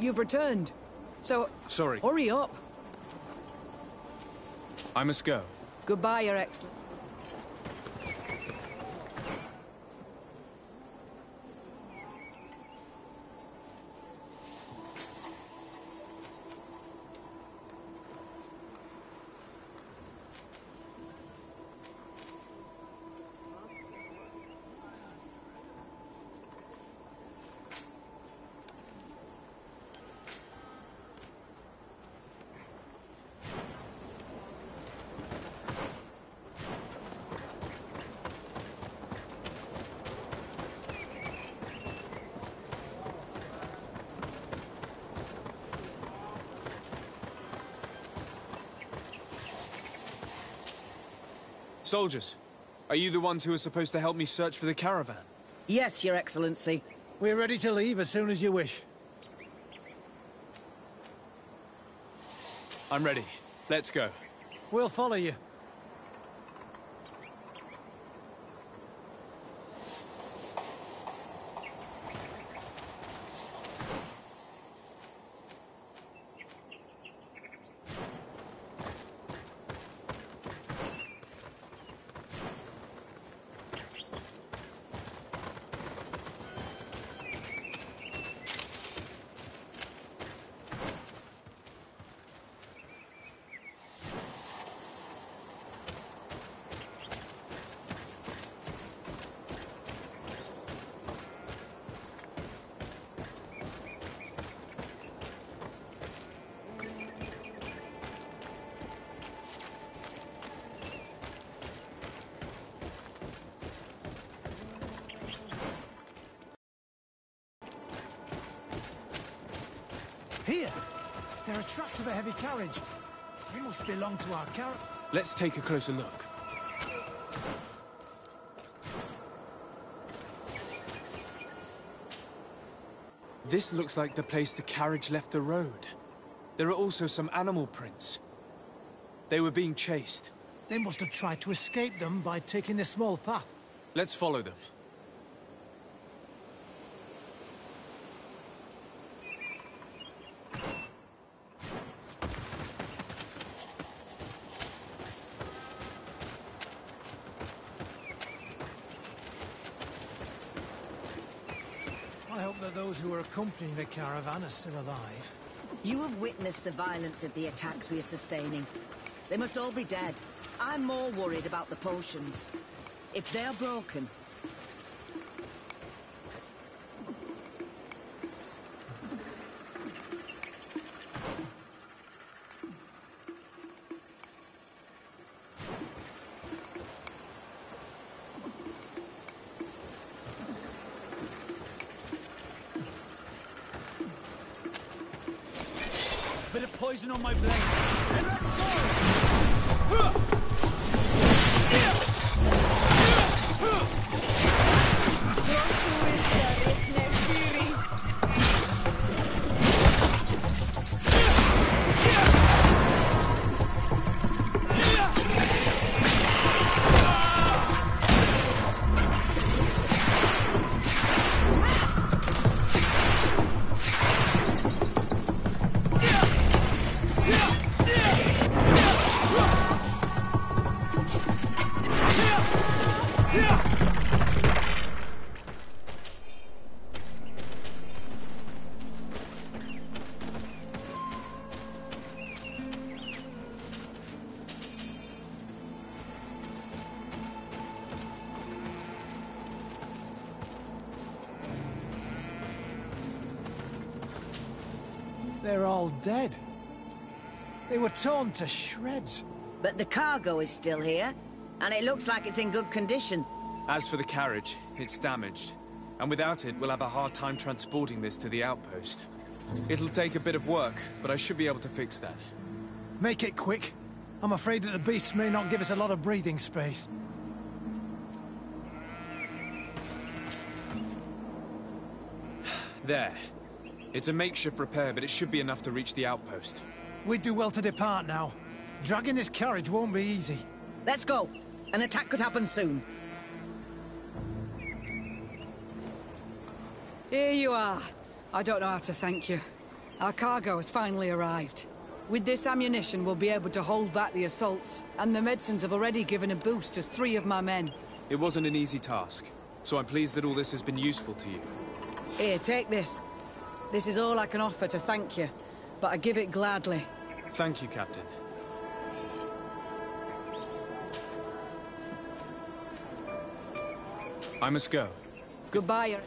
you've returned. So... Sorry. Hurry up. I must go. Goodbye, Your Excellency. Soldiers, are you the ones who are supposed to help me search for the caravan? Yes, Your Excellency. We're ready to leave as soon as you wish. I'm ready. Let's go. We'll follow you. Here! There are tracks of a heavy carriage. They must belong to our Let's take a closer look. This looks like the place the carriage left the road. There are also some animal prints. They were being chased. They must have tried to escape them by taking this small path. Let's follow them. I hope that those who are accompanying the caravan are still alive. You have witnessed the violence of the attacks we are sustaining. They must all be dead. I'm more worried about the potions. If they're broken... Bit of poison on my blade. And let's go! They're all dead. They were torn to shreds. But the cargo is still here, and it looks like it's in good condition. As for the carriage, it's damaged. And without it, we'll have a hard time transporting this to the outpost. It'll take a bit of work, but I should be able to fix that. Make it quick. I'm afraid that the beasts may not give us a lot of breathing space. There. It's a makeshift repair, but it should be enough to reach the outpost. We'd do well to depart now. Dragging this carriage won't be easy. Let's go. An attack could happen soon. Here you are. I don't know how to thank you. Our cargo has finally arrived. With this ammunition, we'll be able to hold back the assaults, and the medicines have already given a boost to 3 of my men. It wasn't an easy task, so I'm pleased that all this has been useful to you. Here, take this. This is all I can offer to thank you, but I give it gladly. Thank you, Captain. I must go. Goodbye.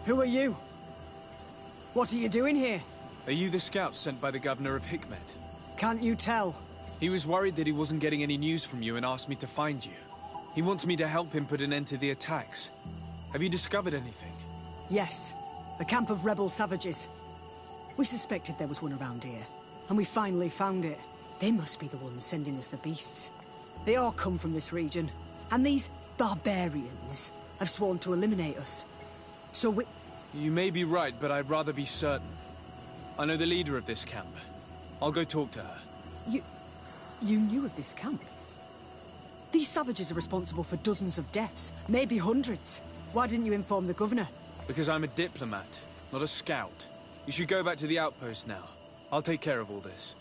Who are you? What are you doing here? Are you the scout sent by the governor of Hikmet? Can't you tell? He was worried that he wasn't getting any news from you and asked me to find you. He wants me to help him put an end to the attacks. Have you discovered anything? Yes. A camp of rebel savages. We suspected there was one around here, and we finally found it. They must be the ones sending us the beasts. They all come from this region, and these barbarians have sworn to eliminate us. So we... You may be right, but I'd rather be certain. I know the leader of this camp. I'll go talk to her. You knew of this camp? These savages are responsible for dozens of deaths, maybe hundreds. Why didn't you inform the governor? Because I'm a diplomat, not a scout. You should go back to the outpost now. I'll take care of all this.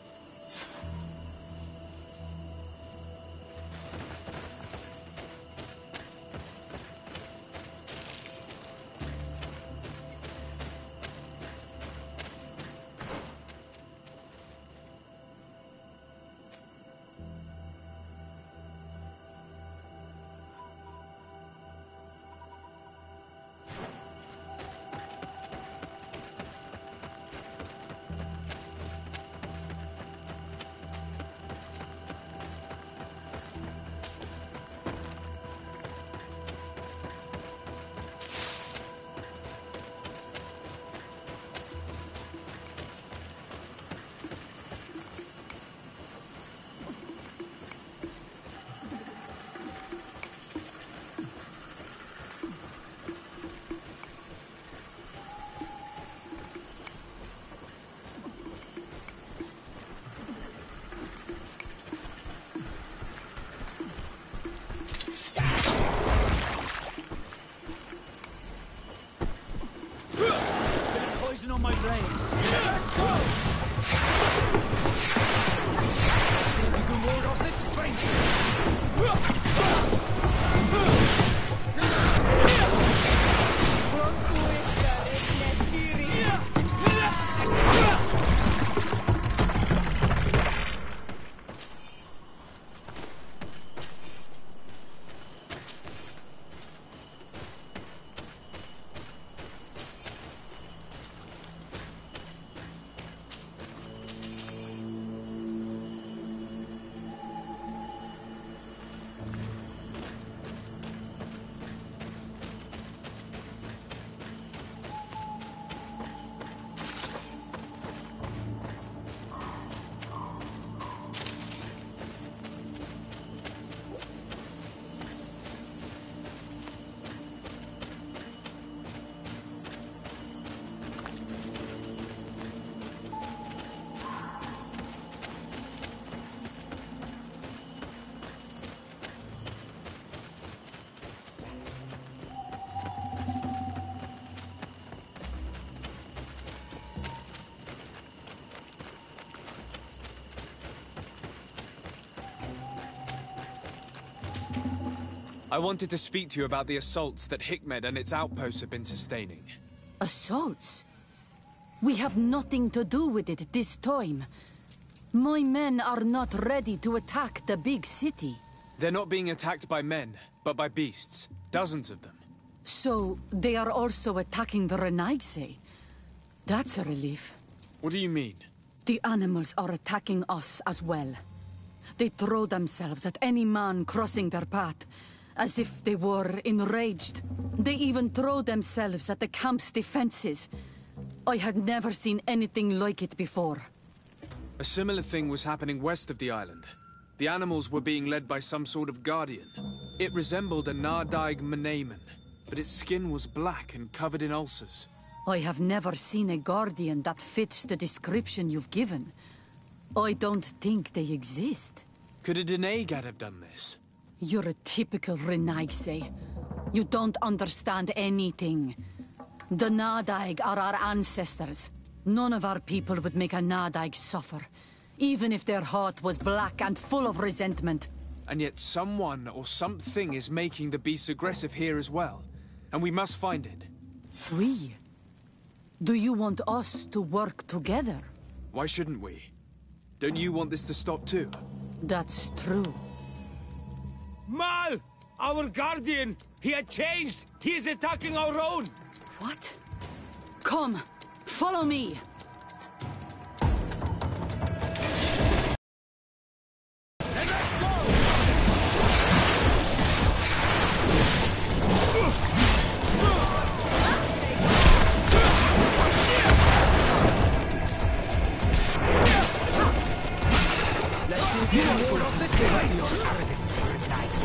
I wanted to speak to you about the assaults that Hikmed and its outposts have been sustaining. Assaults? We have nothing to do with it this time. My men are not ready to attack the big city. They're not being attacked by men, but by beasts. Dozens of them. So, they are also attacking the Renaigse. That's a relief. What do you mean? The animals are attacking us as well. They throw themselves at any man crossing their path, as if they were enraged. They even throw themselves at the camp's defenses. I had never seen anything like it before. A similar thing was happening west of the island. The animals were being led by some sort of guardian. It resembled a Nardaig Meneman, but its skin was black and covered in ulcers. I have never seen a guardian that fits the description you've given. I don't think they exist. Could a Denegad have done this? You're a typical Renaigse. You don't understand anything. The Nardaig are our ancestors. None of our people would make a Nardaig suffer, even if their heart was black and full of resentment. And yet someone or something is making the beasts aggressive here as well. And we must find it. We? Do you want us to work together? Why shouldn't we? Don't you want this to stop too? That's true. Mal! Our guardian! He had changed! He is attacking our own! What? Come, follow me! Then let's go! Let's see if you can pull off this way. Your arrogance, Renaigse.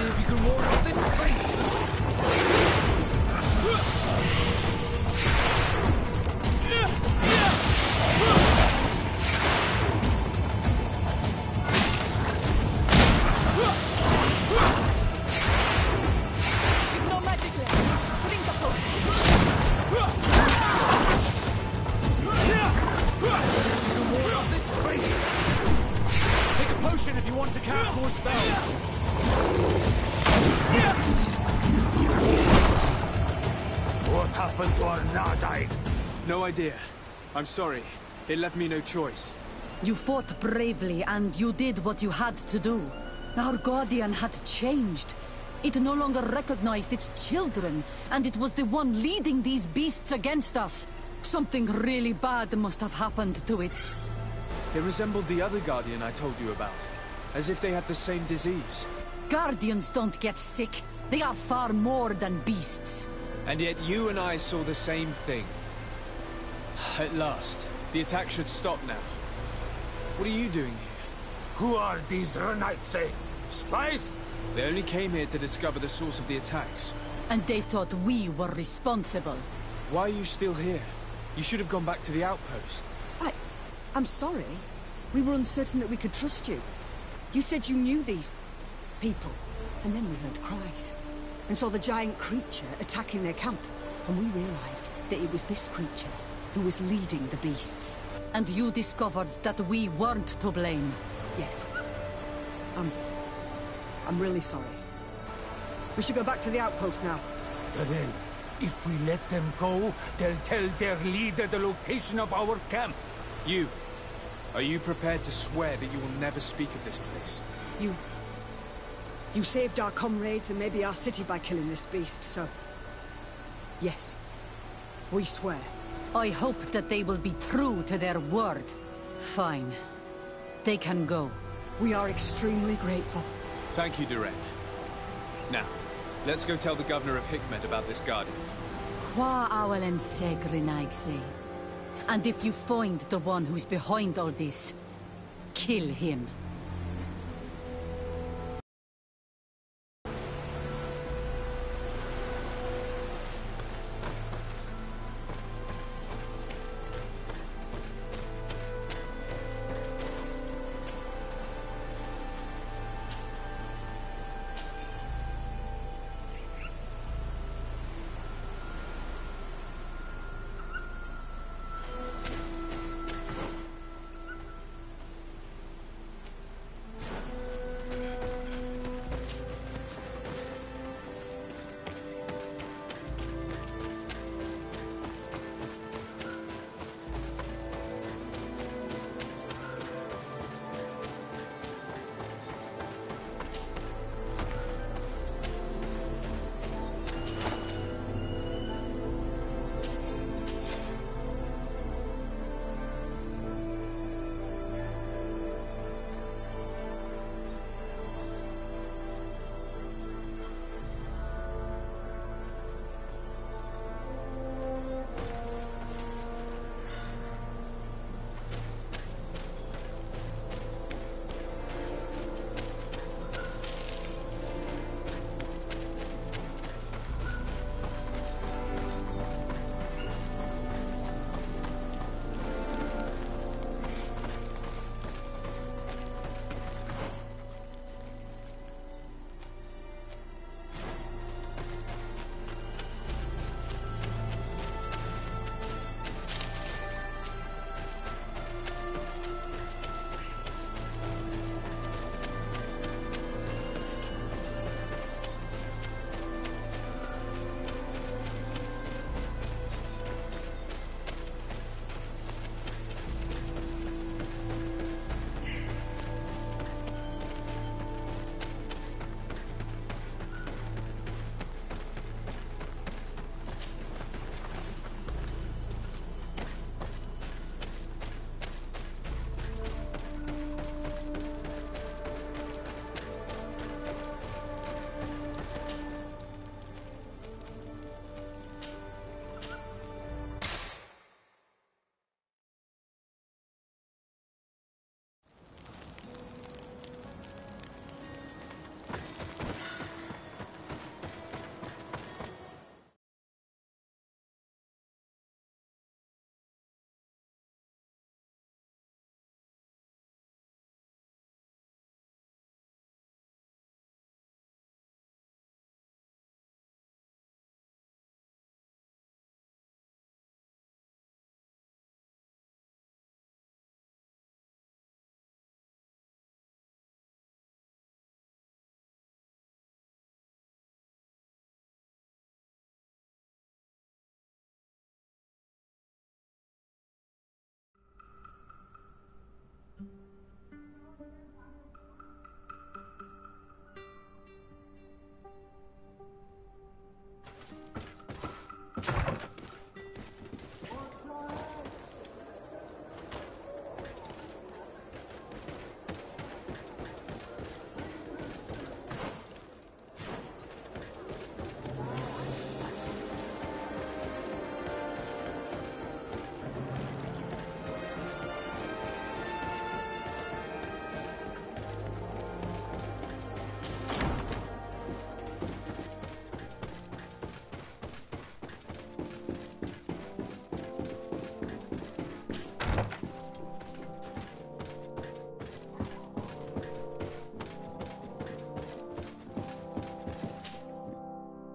See if you can ward off this fate. No magic left. Drink the potion. You can ward off this fate. Take a potion if you want to cast more spells. What happened to our Nardai? No idea. I'm sorry. It left me no choice. You fought bravely, and you did what you had to do. Our guardian had changed. It no longer recognized its children, and it was the one leading these beasts against us. Something really bad must have happened to it. It resembled the other Guardian I told you about. As if they had the same disease. Guardians don't get sick. They are far more than beasts. And yet you and I saw the same thing. At last. The attack should stop now. What are you doing here? Who are these Renites? Spies? They only came here to discover the source of the attacks. And they thought we were responsible. Why are you still here? You should have gone back to the outpost. I'm sorry. We were uncertain that we could trust you. You said you knew these people, and then we heard cries, and saw the giant creature attacking their camp, and we realized that it was this creature who was leading the beasts. And you discovered that we weren't to blame. Yes. I'm really sorry. We should go back to the outpost now. Darrell, if we let them go, they'll tell their leader the location of our camp. You. Are you prepared to swear that you will never speak of this place? You saved our comrades and maybe our city by killing this beast, so... Yes. We swear. I hope that they will be true to their word. Fine. They can go. We are extremely grateful. Thank you, Durand. Now, let's go tell the governor of Hikmet about this Guardian. Qua awelen segrenaigse. And if you find the one who's behind all this, kill him.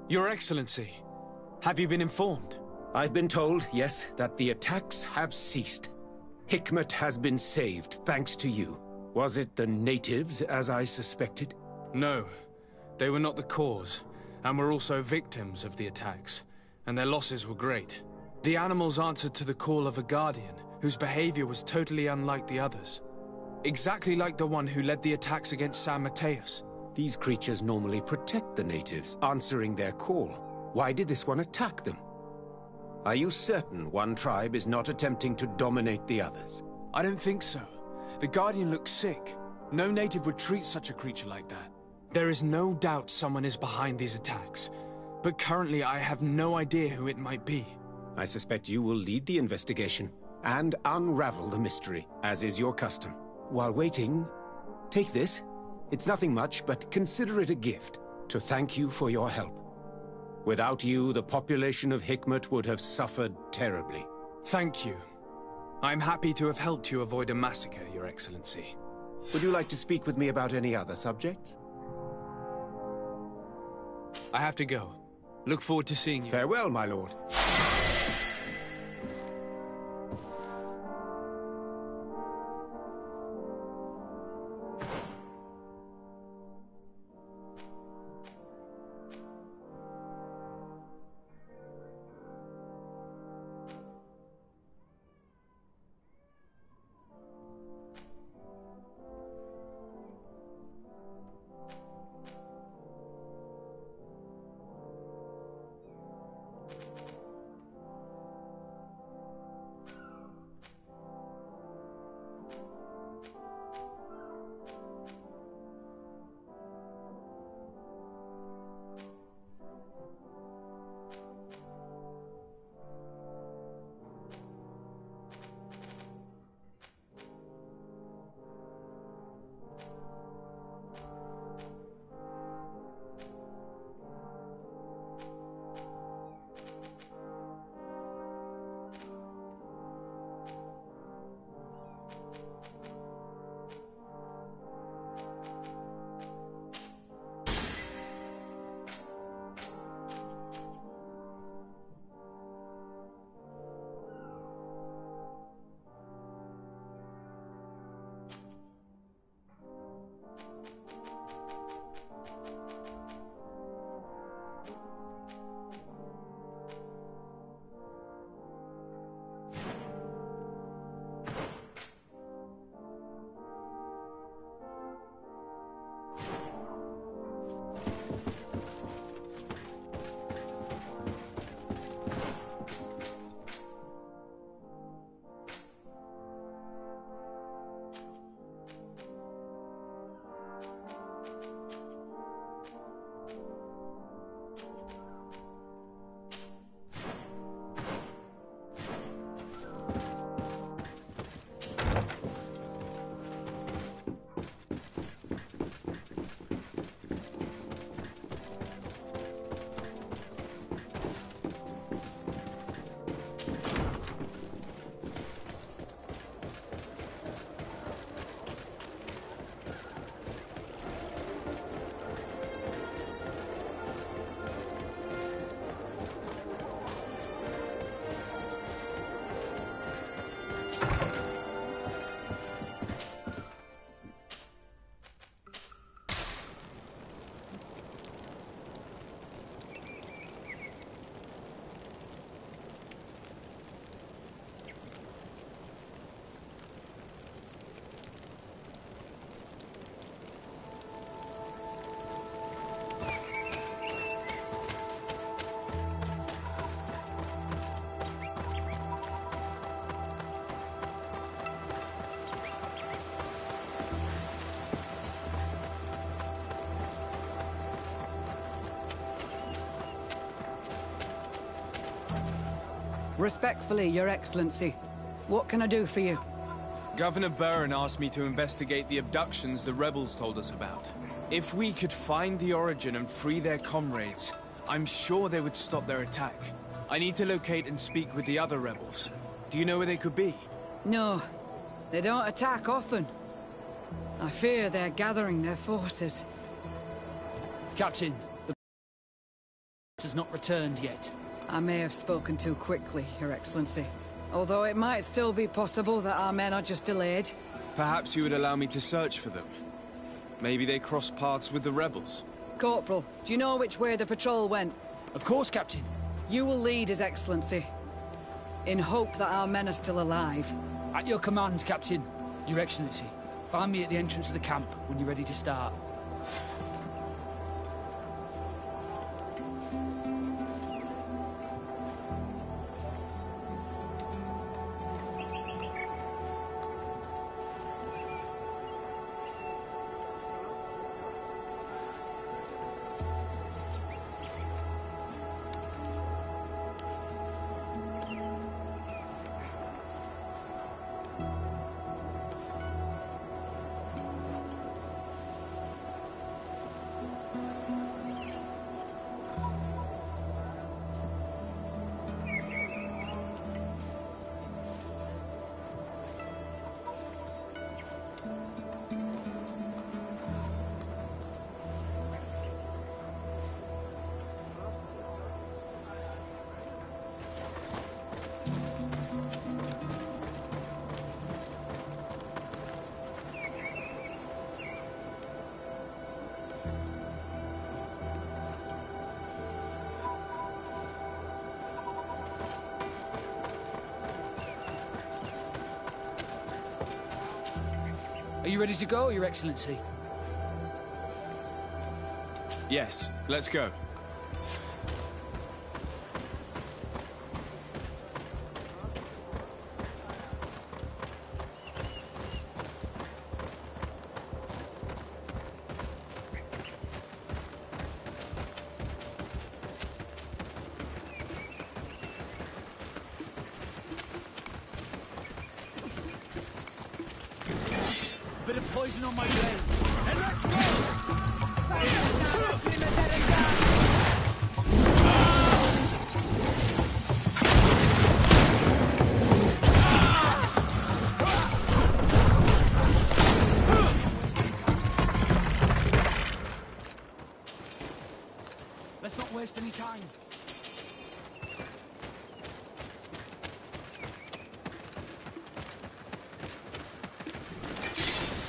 Your Excellency, have you been informed? I've been told, yes, that the attacks have ceased. Hikmet has been saved, thanks to you. Was it the natives, as I suspected? No, they were not the cause, and were also victims of the attacks, and their losses were great. The animals answered to the call of a guardian, whose behavior was totally unlike the others. Exactly like the one who led the attacks against San Mateus. These creatures normally protect the natives, answering their call. Why did this one attack them? Are you certain one tribe is not attempting to dominate the others? I don't think so. The Guardian looks sick. No native would treat such a creature like that. There is no doubt someone is behind these attacks, but currently I have no idea who it might be. I suspect you will lead the investigation and unravel the mystery, as is your custom. While waiting, take this. It's nothing much, but consider it a gift to thank you for your help. Without you, the population of Hikmet would have suffered terribly. Thank you. I'm happy to have helped you avoid a massacre, Your Excellency. Would you like to speak with me about any other subjects? I have to go. Look forward to seeing you. Farewell, my lord. Respectfully, Your Excellency. What can I do for you? Governor Burren asked me to investigate the abductions the rebels told us about. If we could find the origin and free their comrades, I'm sure they would stop their attack. I need to locate and speak with the other rebels. Do you know where they could be? No, they don't attack often. I fear they're gathering their forces. Captain, has not returned yet. I may have spoken too quickly, Your Excellency. Although it might still be possible that our men are just delayed. Perhaps you would allow me to search for them. Maybe they crossed paths with the rebels. Corporal, do you know which way the patrol went? Of course, Captain. You will lead, His Excellency, in hope that our men are still alive. At your command, Captain. Your Excellency. Find me at the entrance of the camp when you're ready to start. Are you ready to go, Your Excellency? Yes, let's go. Bit of poison on my blade. And let's go! Let's not waste any time.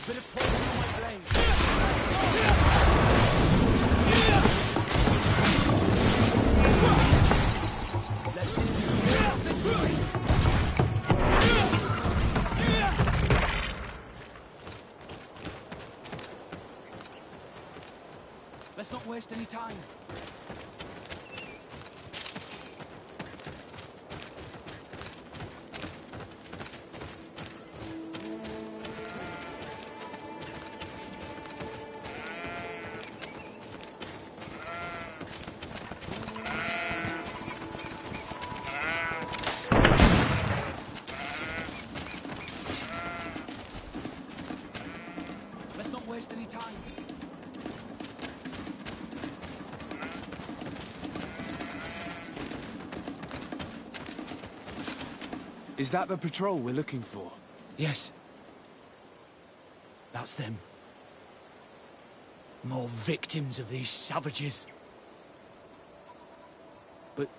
Bit of poison on my blade. Let's see if you can get off this street. Let's not waste any time. Let's not waste any time. Is that the patrol we're looking for? Yes. That's them. More victims of these savages. But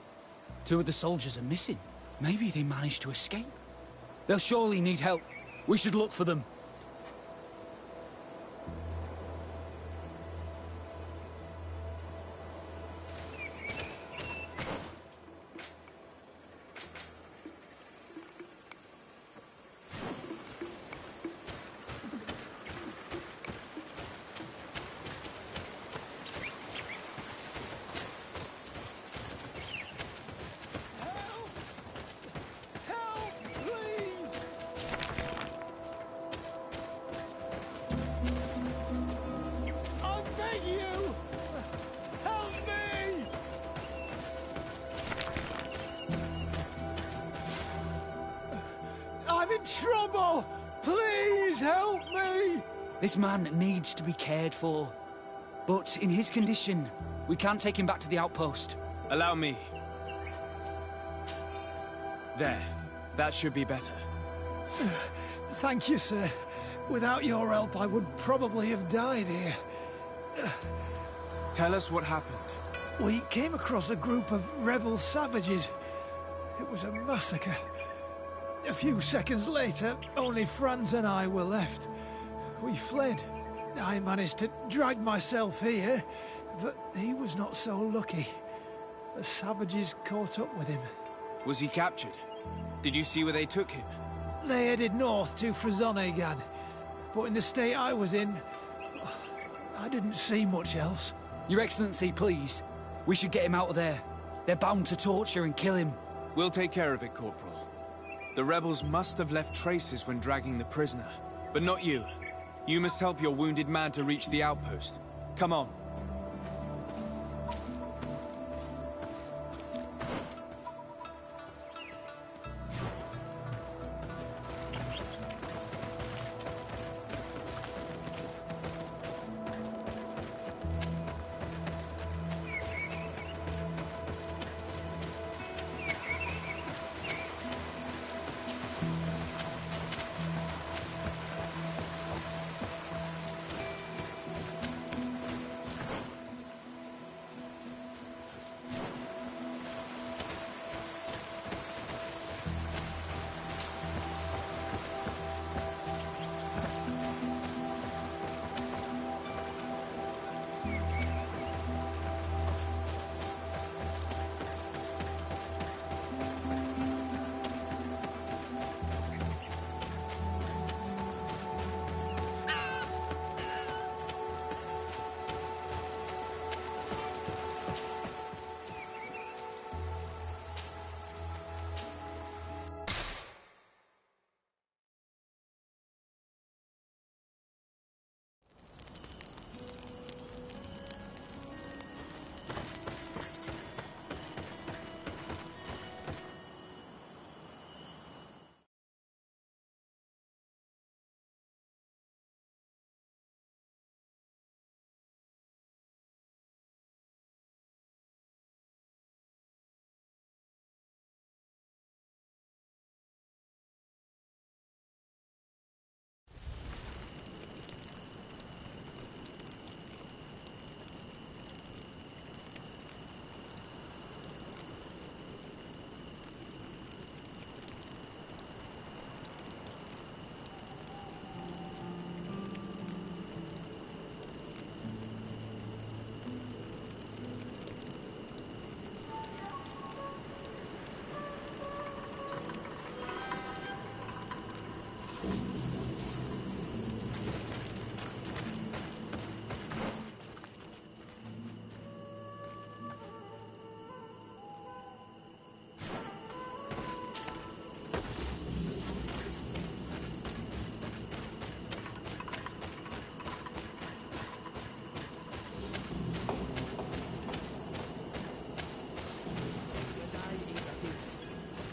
two of the soldiers are missing. Maybe they managed to escape. They'll surely need help. We should look for them. I'm in trouble! Please help me! This man needs to be cared for. But in his condition, we can't take him back to the outpost. Allow me. There. That should be better. Thank you, sir. Without your help, I would probably have died here. Tell us what happened. We came across a group of rebel savages. It was a massacre. A few seconds later, only Franz and I were left. We fled. I managed to drag myself here, but he was not so lucky. The savages caught up with him. Was he captured? Did you see where they took him? They headed north to Frazonegan, but in the state I was in, I didn't see much else. Your Excellency, please. We should get him out of there. They're bound to torture and kill him. We'll take care of it, Corporal. The rebels must have left traces when dragging the prisoner. But not you. You must help your wounded man to reach the outpost. Come on.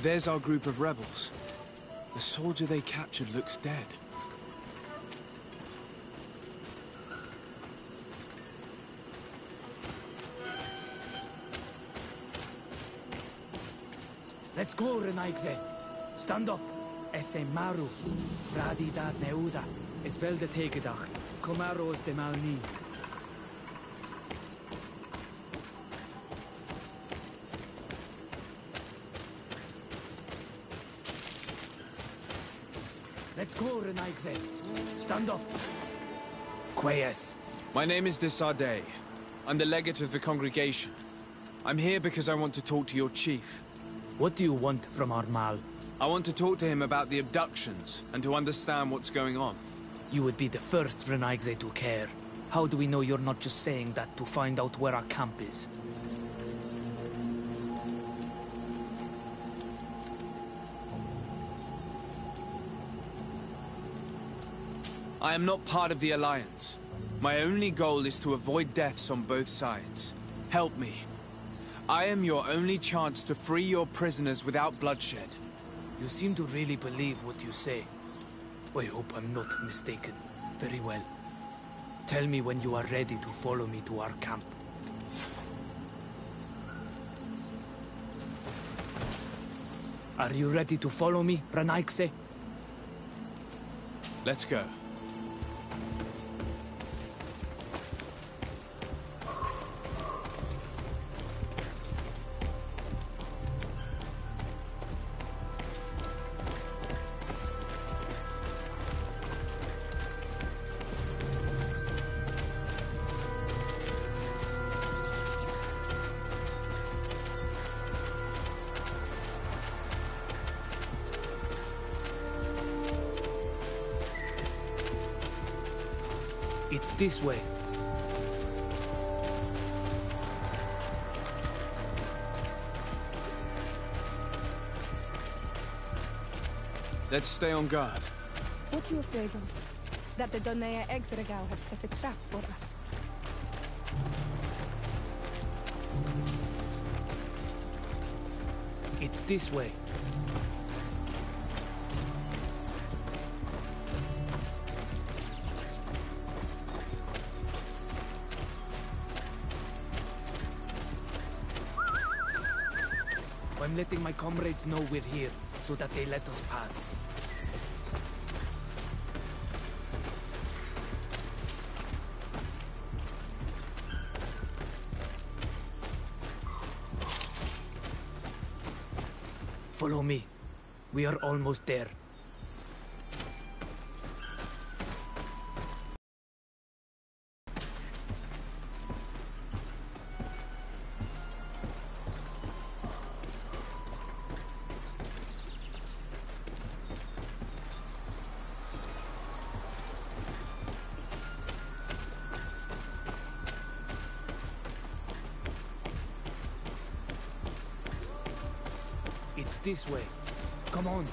There's our group of rebels. The soldier they captured looks dead. Let's go, Renaigze. Stand up. Esse maru. Radi dat neuda. Es wel de tegedag. Comaros de malni. Let's go, Renaigze. Stand up. Quayes. My name is Desardet. I'm the legate of the congregation. I'm here because I want to talk to your chief. What do you want from our Mal? I want to talk to him about the abductions and to understand what's going on. You would be the first Renaigze to care. How do we know you're not just saying that to find out where our camp is? I am not part of the Alliance. My only goal is to avoid deaths on both sides. Help me. I am your only chance to free your prisoners without bloodshed. You seem to really believe what you say. I hope I'm not mistaken. Very well. Tell me when you are ready to follow me to our camp. Are you ready to follow me, Renaigze? Let's go. this way. Let's stay on guard. What are you afraid of? That the Donea Exregal have set a trap for us? It's this way. I'm letting my comrades know we're here, so that they let us pass. Follow me. We are almost there. It's this way. Come on.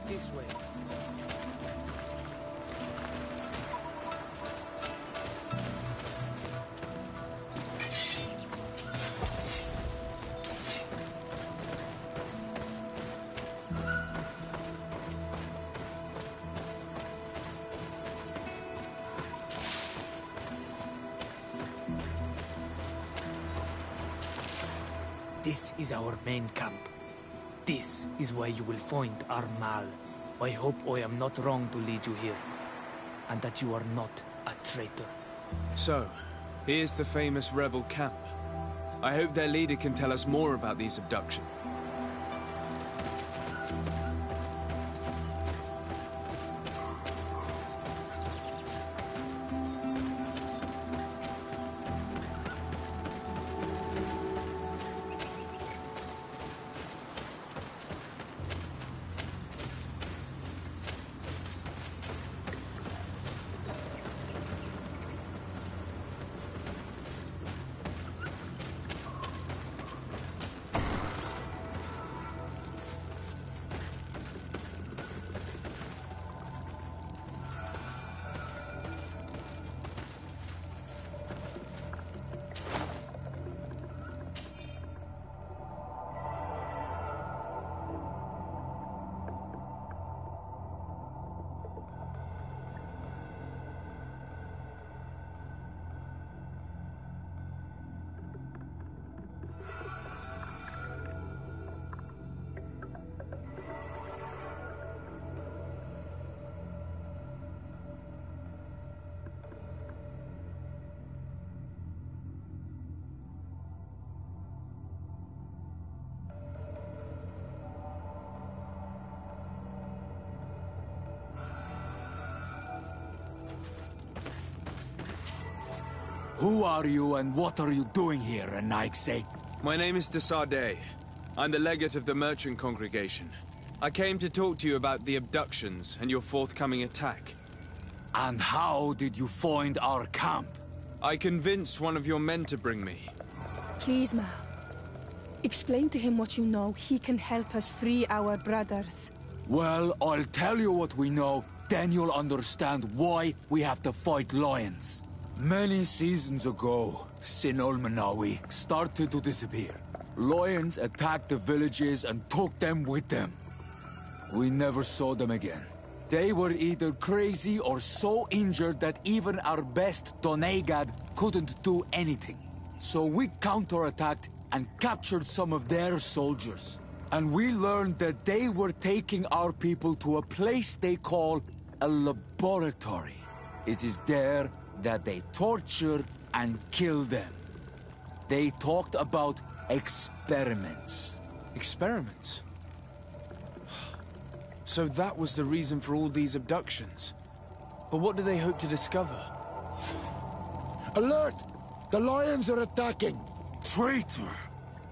This way. This is our main camp. This is where you will find our Mal. I hope I am not wrong to lead you here, and that you are not a traitor. So, here's the famous rebel camp. I hope their leader can tell us more about these abductions. Who are you and what are you doing here, Naixek? My name is Desardet. I'm the legate of the merchant congregation. I came to talk to you about the abductions and your forthcoming attack. And how did you find our camp? I convinced one of your men to bring me. Please, Mal. Explain to him what you know. He can help us free our brothers. Well, I'll tell you what we know, then you'll understand why we have to fight lions. Many seasons ago, Sinol Manawi started to disappear. Lions attacked the villages and took them with them. We never saw them again. They were either crazy or so injured that even our best Donegad couldn't do anything. So we counterattacked and captured some of their soldiers. And we learned that they were taking our people to a place they call a laboratory. It is there that they torture and kill them. They talked about experiments. Experiments? So that was the reason for all these abductions. But what do they hope to discover? Alert! The lions are attacking! Traitor!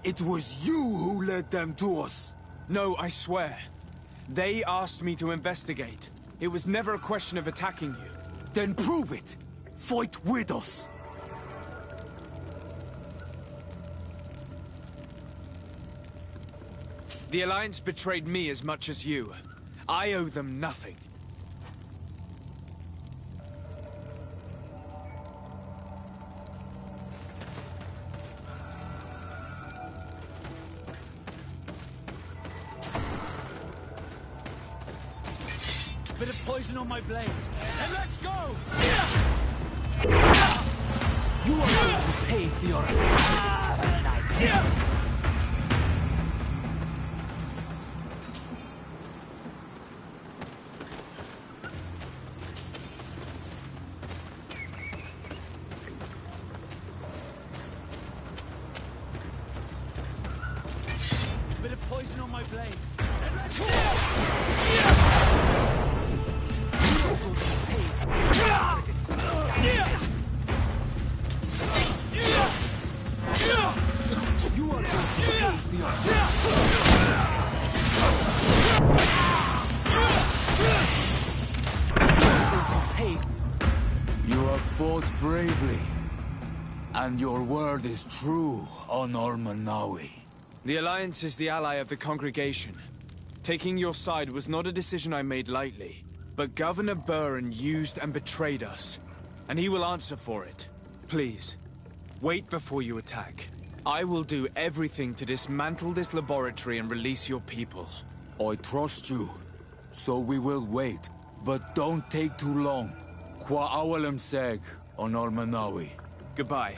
It was you who led them to us! No, I swear. They asked me to investigate. It was never a question of attacking you. Then prove it! Fight with us! The Alliance betrayed me as much as you. I owe them nothing. Bit of poison on my blade. And let's go! You are going to pay for your habits, knights. Bit of poison on my blade. And let's go! You are going to pay for your You have fought bravely, and your word is true, Honor Manawi. The Alliance is the ally of the congregation. Taking your side was not a decision I made lightly. But Governor Burren used and betrayed us, and he will answer for it. Please, wait before you attack. I will do everything to dismantle this laboratory and release your people. I trust you, so we will wait. But don't take too long. Qua awalem seg, Honor Manawi. Goodbye.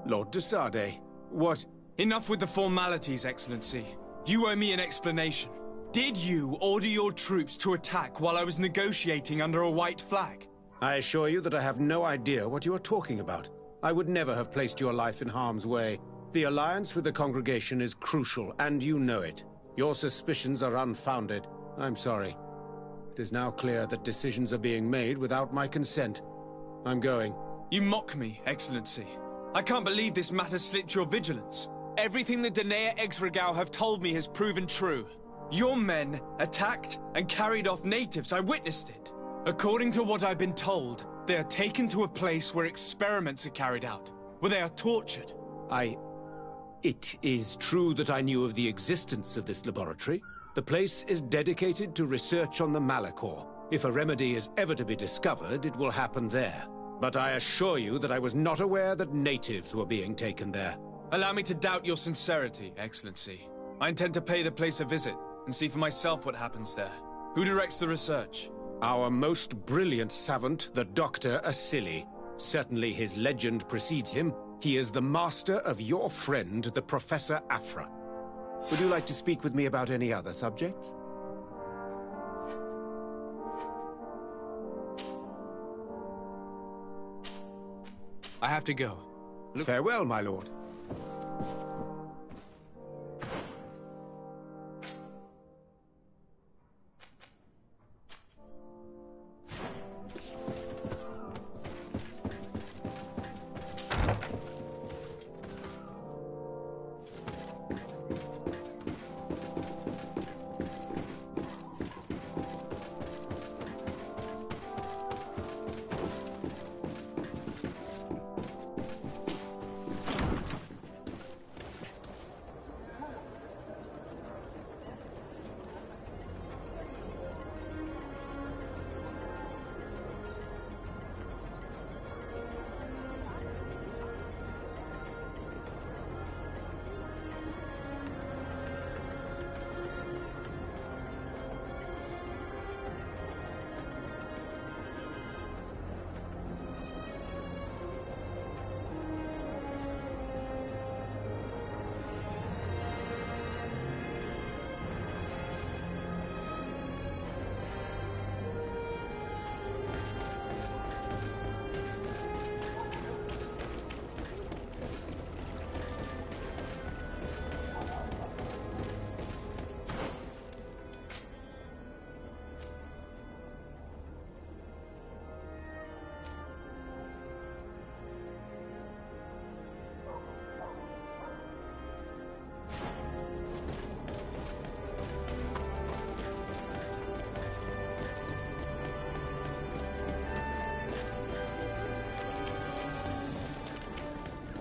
Lord de Sade, what... Enough with the formalities, Excellency. You owe me an explanation. Did you order your troops to attack while I was negotiating under a white flag? I assure you that I have no idea what you are talking about. I would never have placed your life in harm's way. The alliance with the congregation is crucial, and you know it. Your suspicions are unfounded. I'm sorry. It is now clear that decisions are being made without my consent. I'm going. You mock me, Excellency. I can't believe this matter slipped your vigilance. Everything the Danea Exregao have told me has proven true. Your men attacked and carried off natives. I witnessed it. According to what I've been told, they are taken to a place where experiments are carried out, where they are tortured. It is true that I knew of the existence of this laboratory. The place is dedicated to research on the Malachor. If a remedy is ever to be discovered, it will happen there. But I assure you that I was not aware that natives were being taken there. Allow me to doubt your sincerity, Excellency. I intend to pay the place a visit and see for myself what happens there. Who directs the research? Our most brilliant savant, the Dr. Asili. Certainly his legend precedes him. He is the master of your friend, the Professor Afra. Would you like to speak with me about any other subjects? I have to go. Farewell, my lord.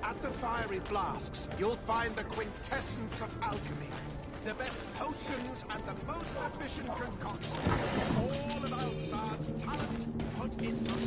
At the fiery flasks, you'll find the quintessence of alchemy. The best potions and the most efficient concoctions. All of Al-Sad's talent put into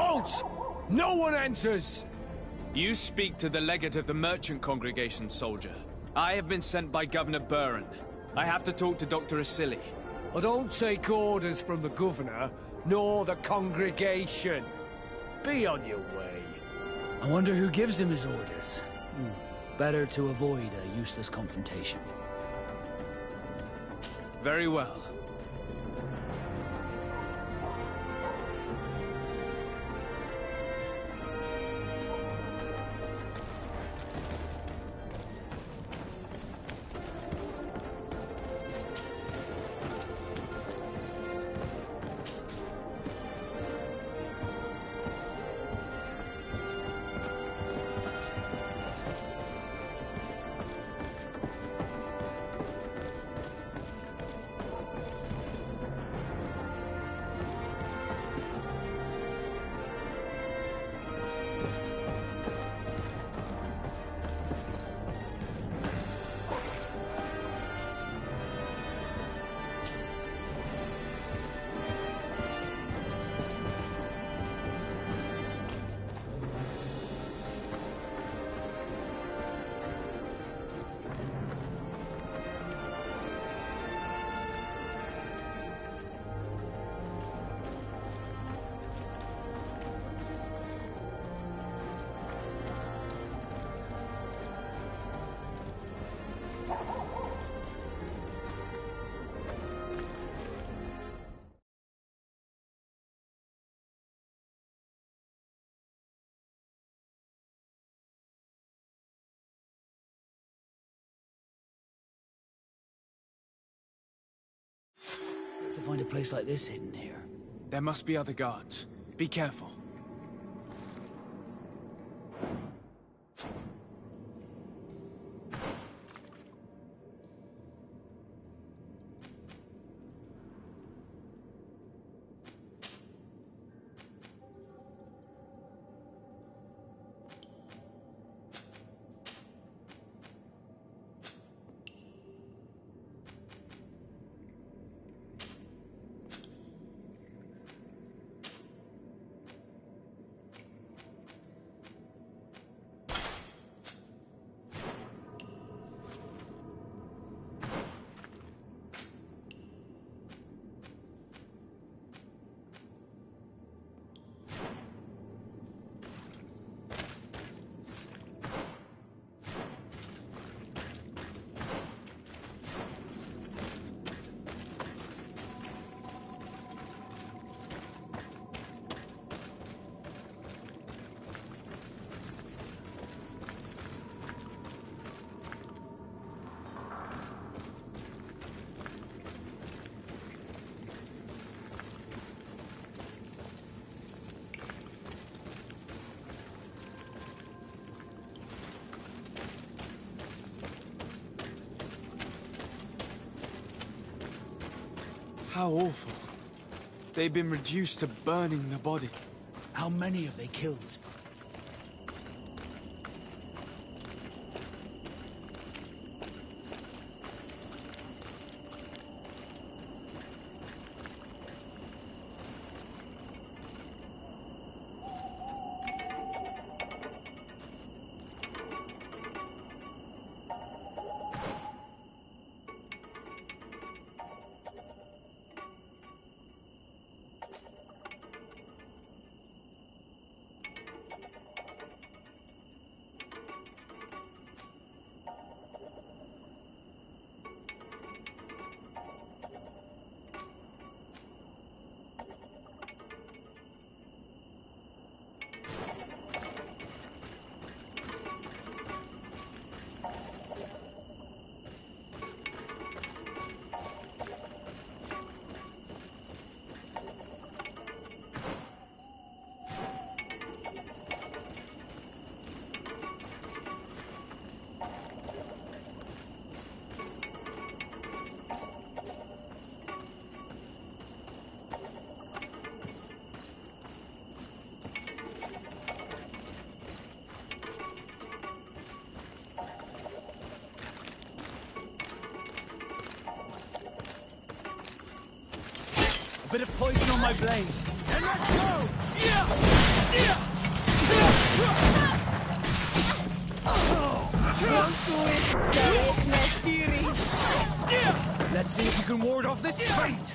Don't! No one enters! You speak to the legate of the merchant congregation, soldier. I have been sent by Governor Burren. I have to talk to Dr. Asili. I don't take orders from the governor, nor the congregation. Be on your way. I wonder who gives him his orders. Better to avoid a useless confrontation. Very well. To find a place like this hidden here. There must be other guards. Be careful. How awful. They've been reduced to burning the body. How many have they killed? A bit of poison on my blade. And let's go! Let's see if you can ward off this fate!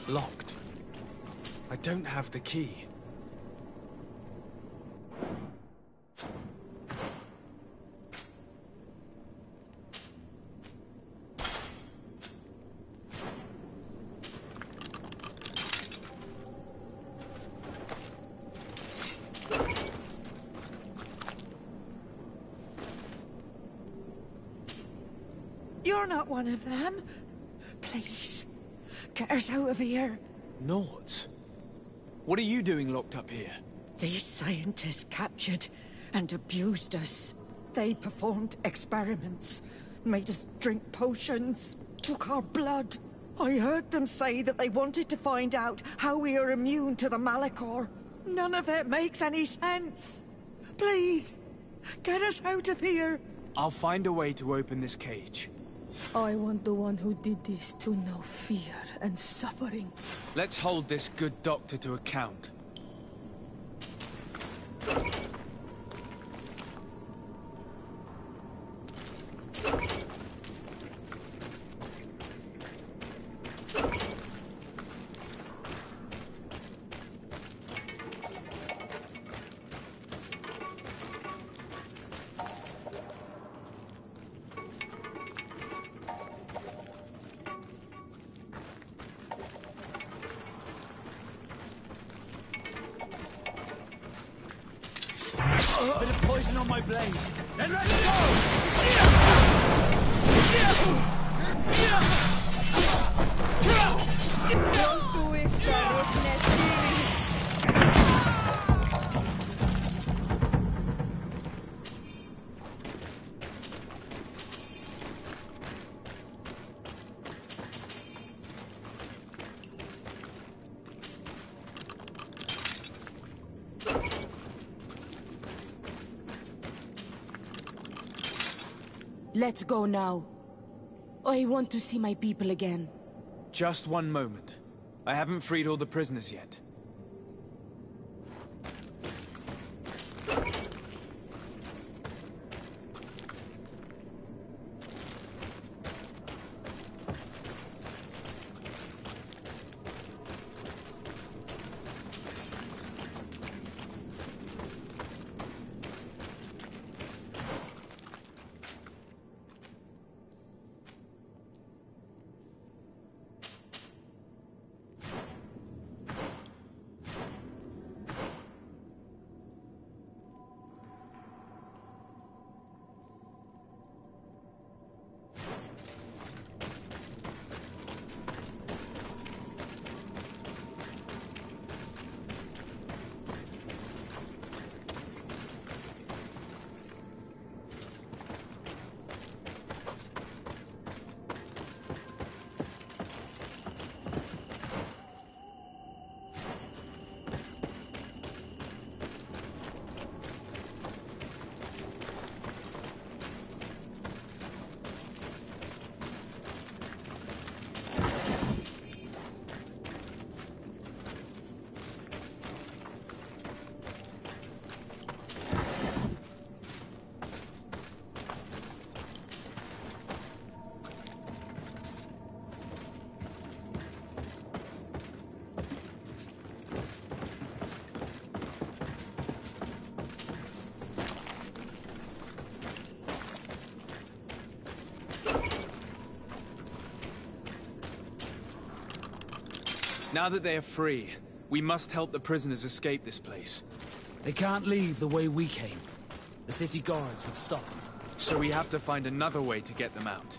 Locked. I don't have the key. You're not one of them. Please, get us out of here. Nords? What are you doing locked up here? These scientists captured and abused us. They performed experiments, made us drink potions, took our blood. I heard them say that they wanted to find out how we are immune to the Malachor. None of it makes any sense. Please, get us out of here. I'll find a way to open this cage. I want the one who did this to know fear and suffering. Let's hold this good doctor to account. A bit of poison on my blade. Then let's go! Let's go now. I want to see my people again. Just one moment. I haven't freed all the prisoners yet. Now that they are free, we must help the prisoners escape this place. They can't leave the way we came. The city guards would stop. So we have to find another way to get them out.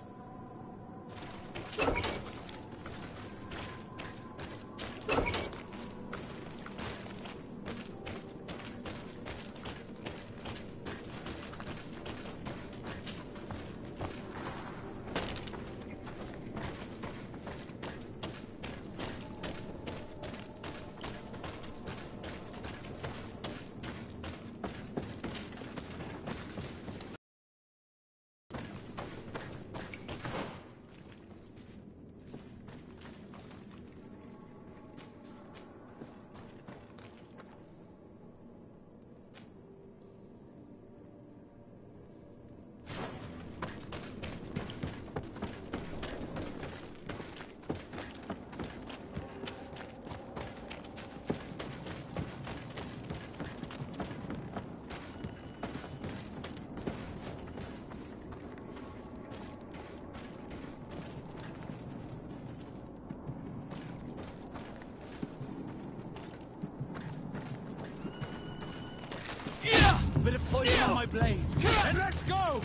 Bit of poison on my blade. And let's go!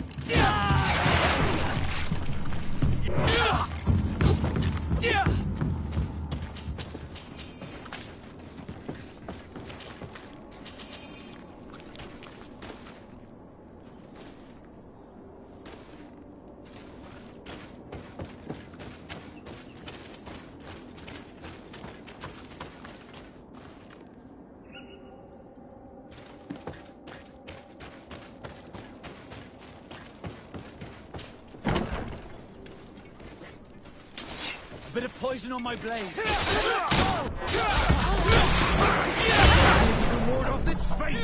Bit of poison on my blade. Let's go! See if you can ward off this fate!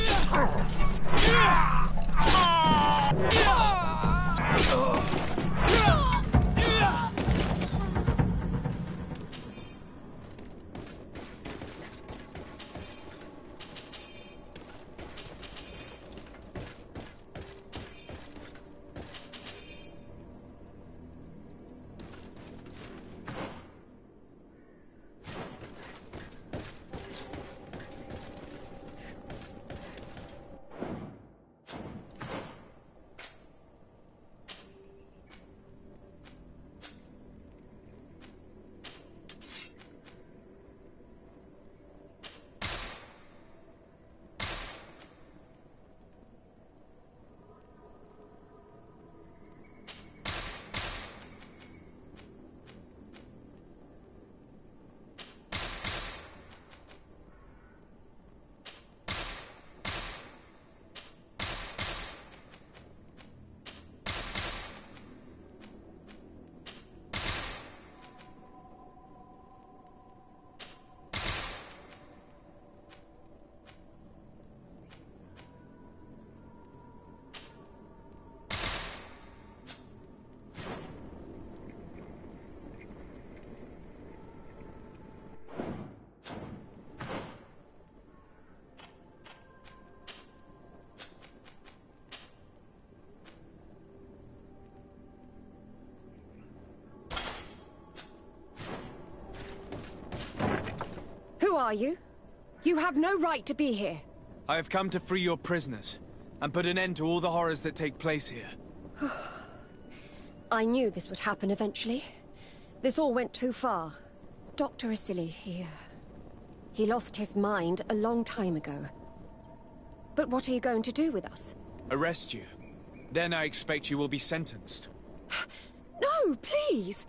Who are you? You have no right to be here. I have come to free your prisoners, and put an end to all the horrors that take place here. I knew this would happen eventually. This all went too far. Dr. Asili, he lost his mind a long time ago. But what are you going to do with us? Arrest you. Then I expect you will be sentenced. No, please!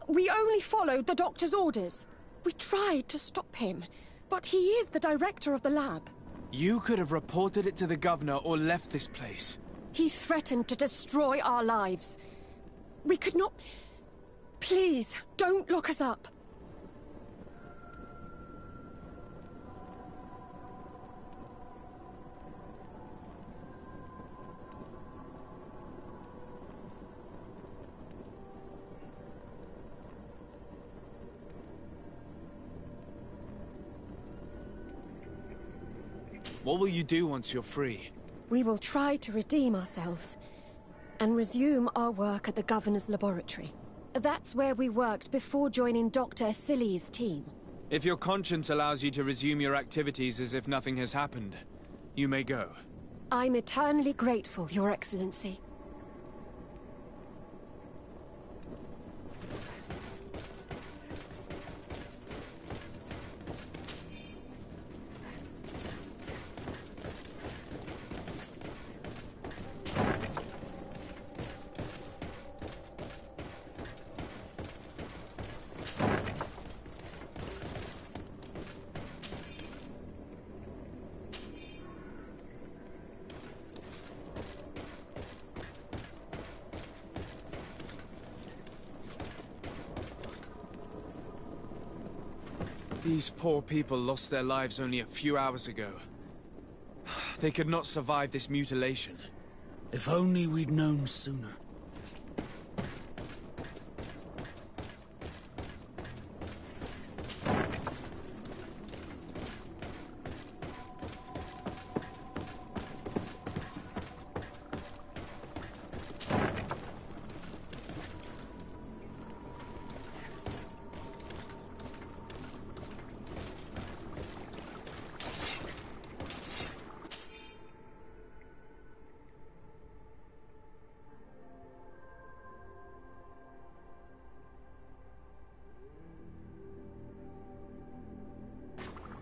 We only followed the doctor's orders. We tried to stop him, but he is the director of the lab. You could have reported it to the governor or left this place. He threatened to destroy our lives. We could not... Please, don't look us up. What will you do once you're free? We will try to redeem ourselves and resume our work at the governor's laboratory. That's where we worked before joining Dr. Asili's team. If your conscience allows you to resume your activities as if nothing has happened, you may go. I'm eternally grateful, Your Excellency. These poor people lost their lives only a few hours ago. They could not survive this mutilation. If only we'd known sooner.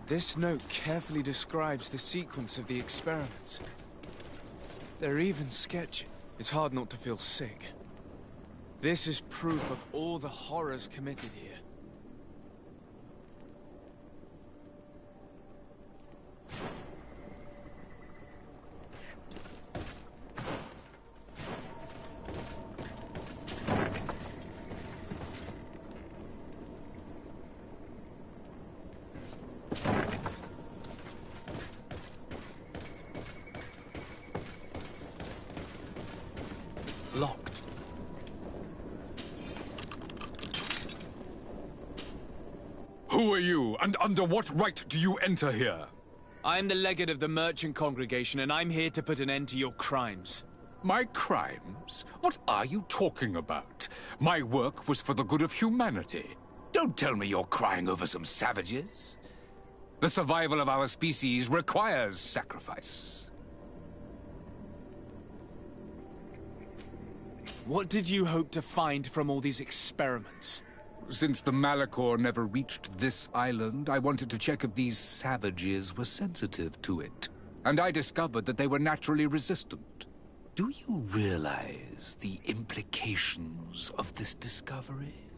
This note carefully describes the sequence of the experiments. They're even sketchy. It's hard not to feel sick. This is proof of all the horrors committed here. Locked. Who are you, and under what right do you enter here? I am the legate of the merchant congregation, and I'm here to put an end to your crimes. My crimes? What are you talking about? My work was for the good of humanity. Don't tell me you're crying over some savages. The survival of our species requires sacrifice. What did you hope to find from all these experiments? Since the Malachor never reached this island, I wanted to check if these savages were sensitive to it. And I discovered that they were naturally resistant. Do you realize the implications of this discovery?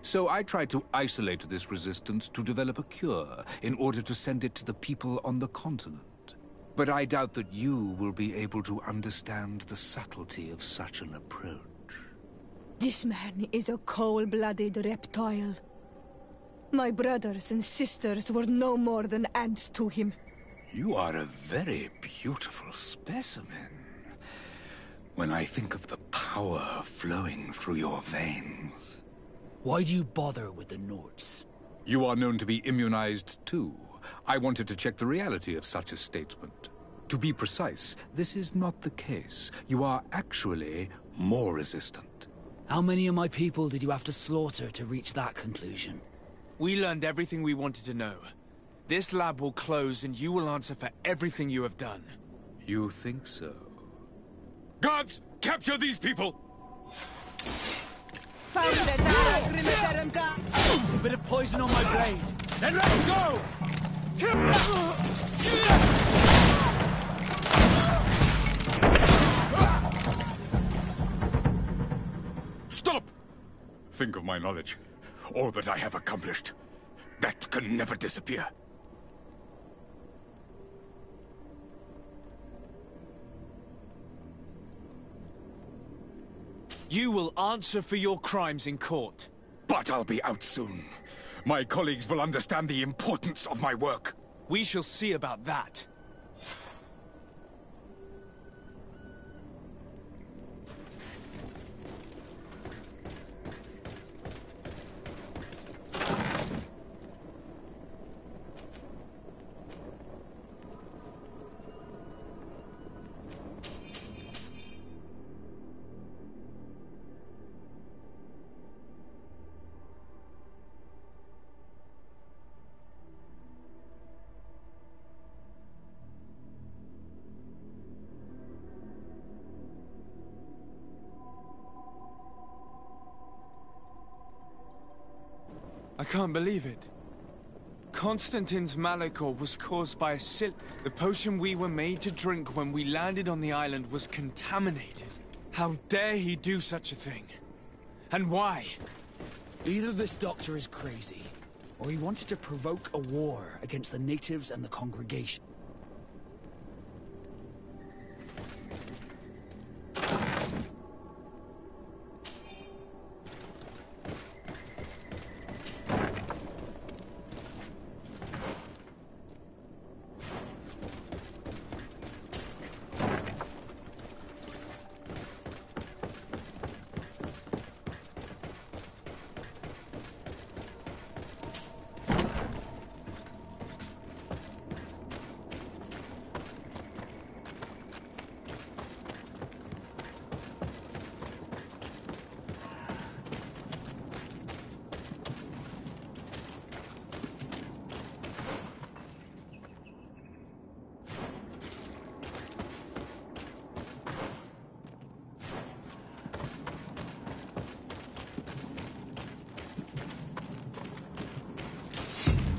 So I tried to isolate this resistance to develop a cure in order to send it to the people on the continent. But I doubt that you will be able to understand the subtlety of such an approach. This man is a cold-blooded reptile. My brothers and sisters were no more than ants to him. You are a very beautiful specimen. When I think of the power flowing through your veins. Why do you bother with the Nords? You are known to be immunized too. I wanted to check the reality of such a statement. To be precise, this is not the case. You are actually more resistant. How many of my people did you have to slaughter to reach that conclusion? We learned everything we wanted to know. This lab will close and you will answer for everything you have done. You think so? Guards! Capture these people! A bit of poison on my blade. Then let's go! Stop! Think of my knowledge. All that I have accomplished. That can never disappear. You will answer for your crimes in court. But I'll be out soon. My colleagues will understand the importance of my work. We shall see about that. I can't believe it. Constantine's Malachor was caused by a silt. The potion we were made to drink when we landed on the island was contaminated. How dare he do such a thing? And why? Either this doctor is crazy, or he wanted to provoke a war against the natives and the congregation.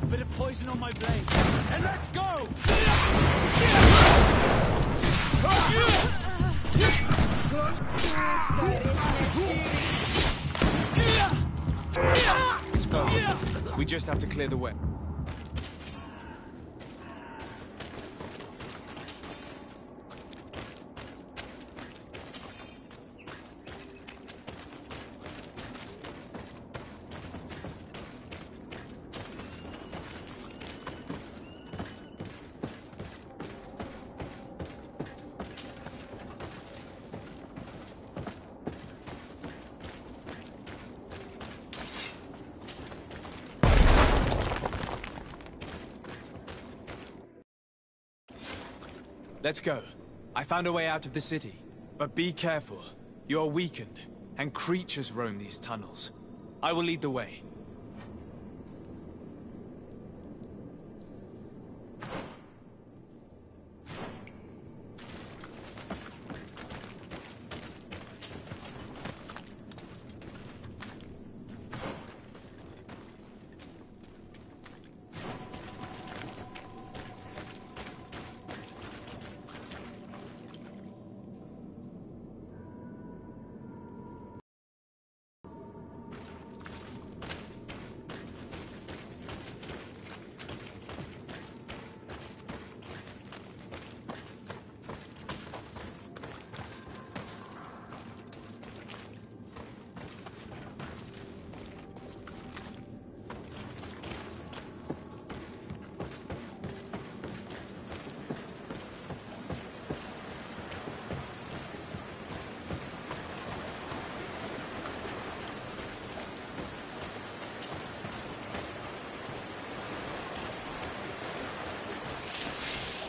Bit of poison on my blade, and let's go! It's perfect. We just have to clear the way. Let's go. I found a way out of the city. But be careful. You're weakened, and creatures roam these tunnels. I will lead the way.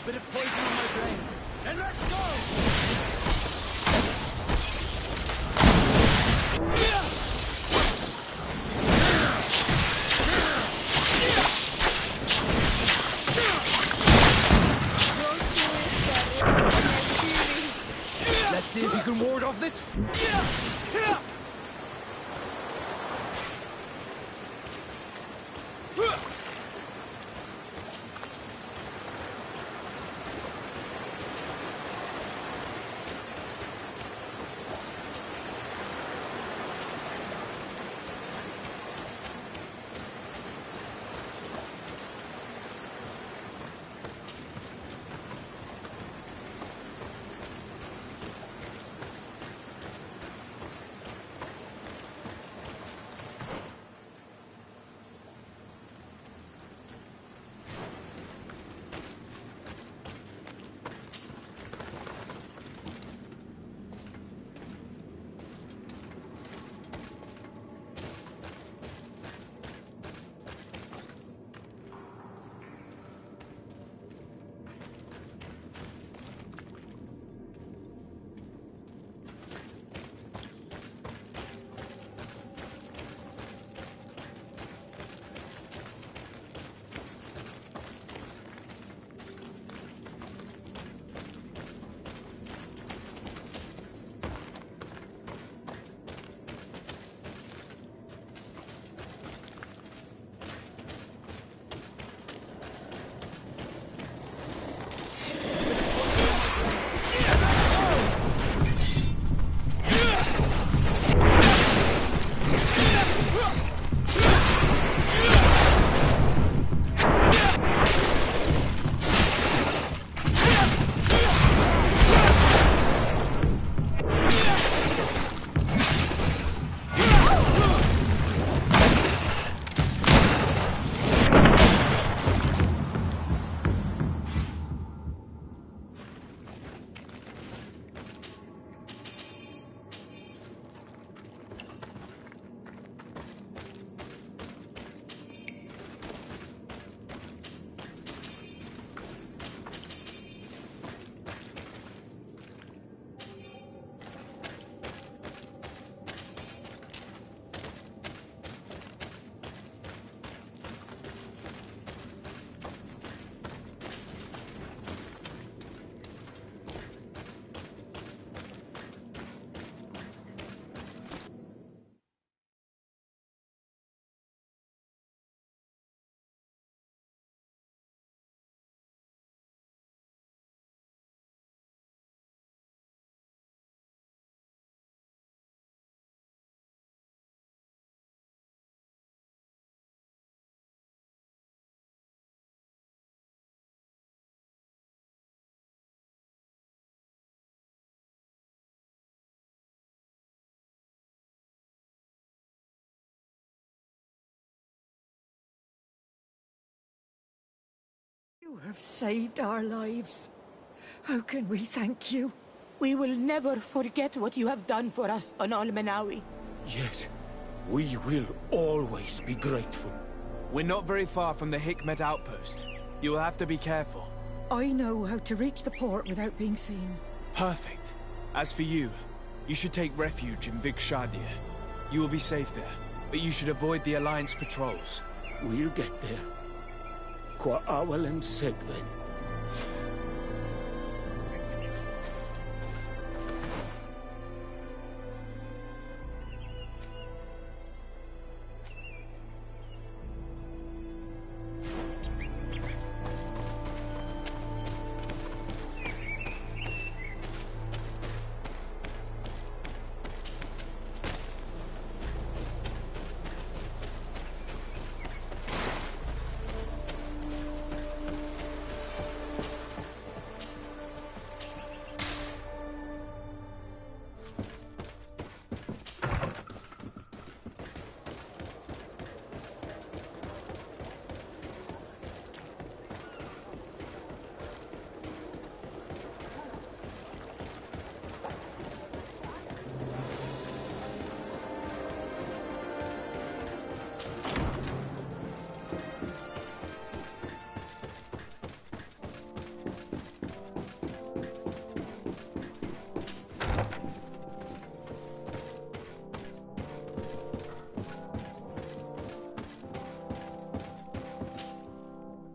Bit of poison on my blade, and let's go! Let's see if you can ward off this. You have saved our lives. How can we thank you? We will never forget what you have done for us on Almenawi. Yes, we will always be grateful. We're not very far from the Hikmet outpost. You'll have to be careful. I know how to reach the port without being seen. Perfect. As for you, you should take refuge in Vikshadir. You will be safe there, but you should avoid the Alliance patrols. We'll get there. Kwa awalem segven.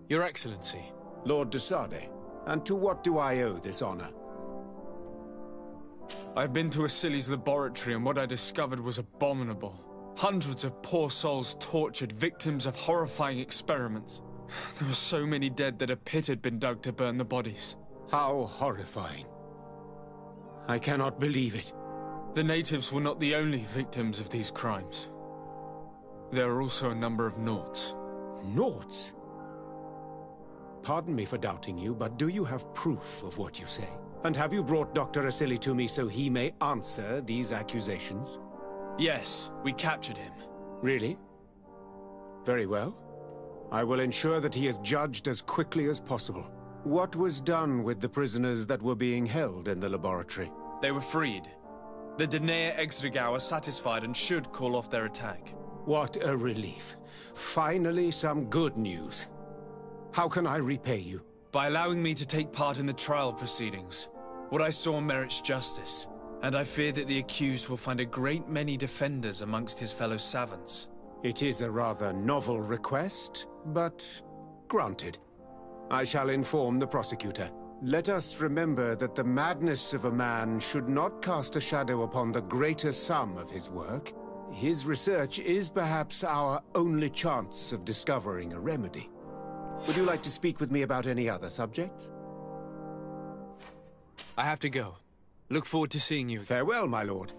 Your Excellency. Lord de Sade, and to what do I owe this honor? I've been to Asili's laboratory and what I discovered was abominable. Hundreds of poor souls tortured, victims of horrifying experiments. There were so many dead that a pit had been dug to burn the bodies. How horrifying. I cannot believe it. The natives were not the only victims of these crimes. There are also a number of Naughts. Naughts? Pardon me for doubting you, but do you have proof of what you say? And have you brought Dr. Asili to me so he may answer these accusations? Yes, we captured him. Really? Very well. I will ensure that he is judged as quickly as possible. What was done with the prisoners that were being held in the laboratory? They were freed. The Danae Exregau are satisfied and should call off their attack. What a relief. Finally, some good news. How can I repay you? By allowing me to take part in the trial proceedings. What I saw merits justice, and I fear that the accused will find a great many defenders amongst his fellow savants. It is a rather novel request, but granted. I shall inform the prosecutor. Let us remember that the madness of a man should not cast a shadow upon the greater sum of his work. His research is perhaps our only chance of discovering a remedy. Would you like to speak with me about any other subjects? I have to go. Look forward to seeing you. Farewell, my lord.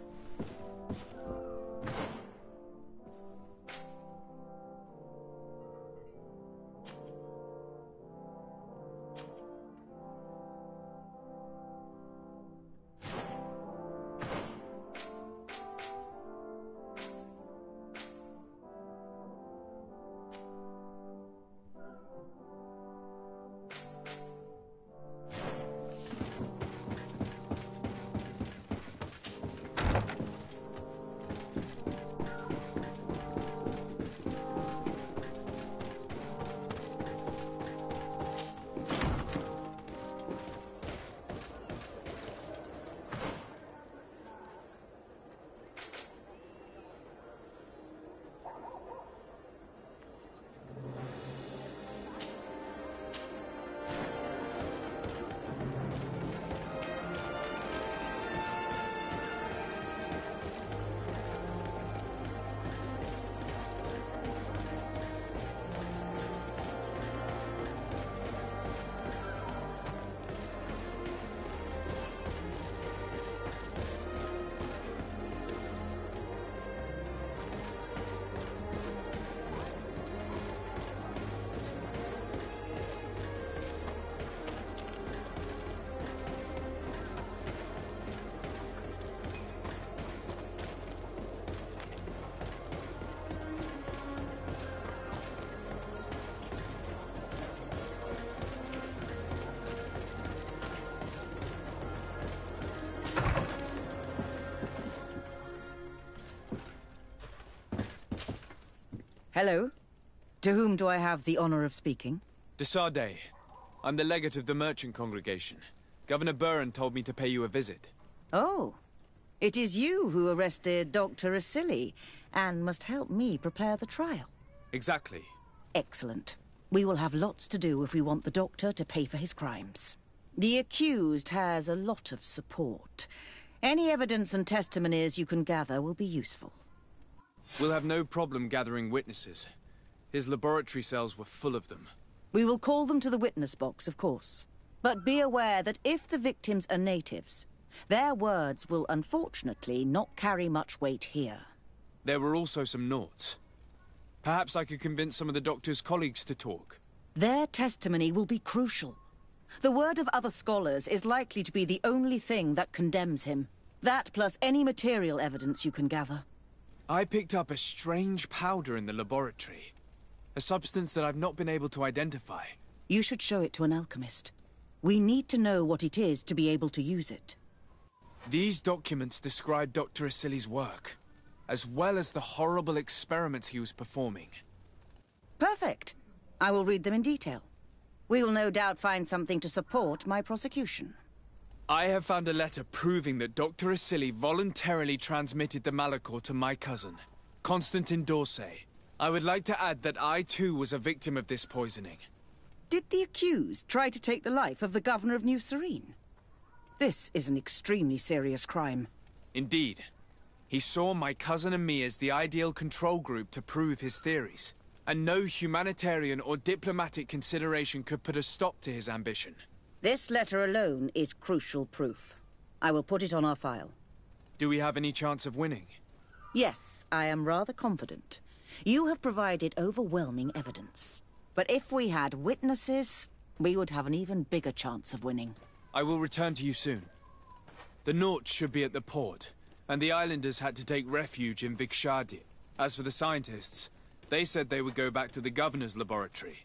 Hello. To whom do I have the honor of speaking? Desarde. I'm the legate of the merchant congregation. Governor Buran told me to pay you a visit. Oh. It is you who arrested Dr. Asili, and must help me prepare the trial. Exactly. Excellent. We will have lots to do if we want the Doctor to pay for his crimes. The accused has a lot of support. Any evidence and testimonies you can gather will be useful. We'll have no problem gathering witnesses. His laboratory cells were full of them. We will call them to the witness box, of course. But be aware that if the victims are natives, their words will unfortunately not carry much weight here. There were also some noughts. Perhaps I could convince some of the Doctor's colleagues to talk. Their testimony will be crucial. The word of other scholars is likely to be the only thing that condemns him. That plus any material evidence you can gather. I picked up a strange powder in the laboratory. A substance that I've not been able to identify. You should show it to an alchemist. We need to know what it is to be able to use it. These documents describe Dr. Asili's work, as well as the horrible experiments he was performing. Perfect. I will read them in detail. We will no doubt find something to support my prosecution. I have found a letter proving that Dr. Asili voluntarily transmitted the Malachor to my cousin, Constantin d'Orsay. I would like to add that I too was a victim of this poisoning. Did the accused try to take the life of the governor of New Serene? This is an extremely serious crime. Indeed. He saw my cousin and me as the ideal control group to prove his theories. And no humanitarian or diplomatic consideration could put a stop to his ambition. This letter alone is crucial proof. I will put it on our file. Do we have any chance of winning? Yes, I am rather confident. You have provided overwhelming evidence. But if we had witnesses, we would have an even bigger chance of winning. I will return to you soon. The Nauts should be at the port, and the islanders had to take refuge in Vikshadi. As for the scientists, they said they would go back to the governor's laboratory.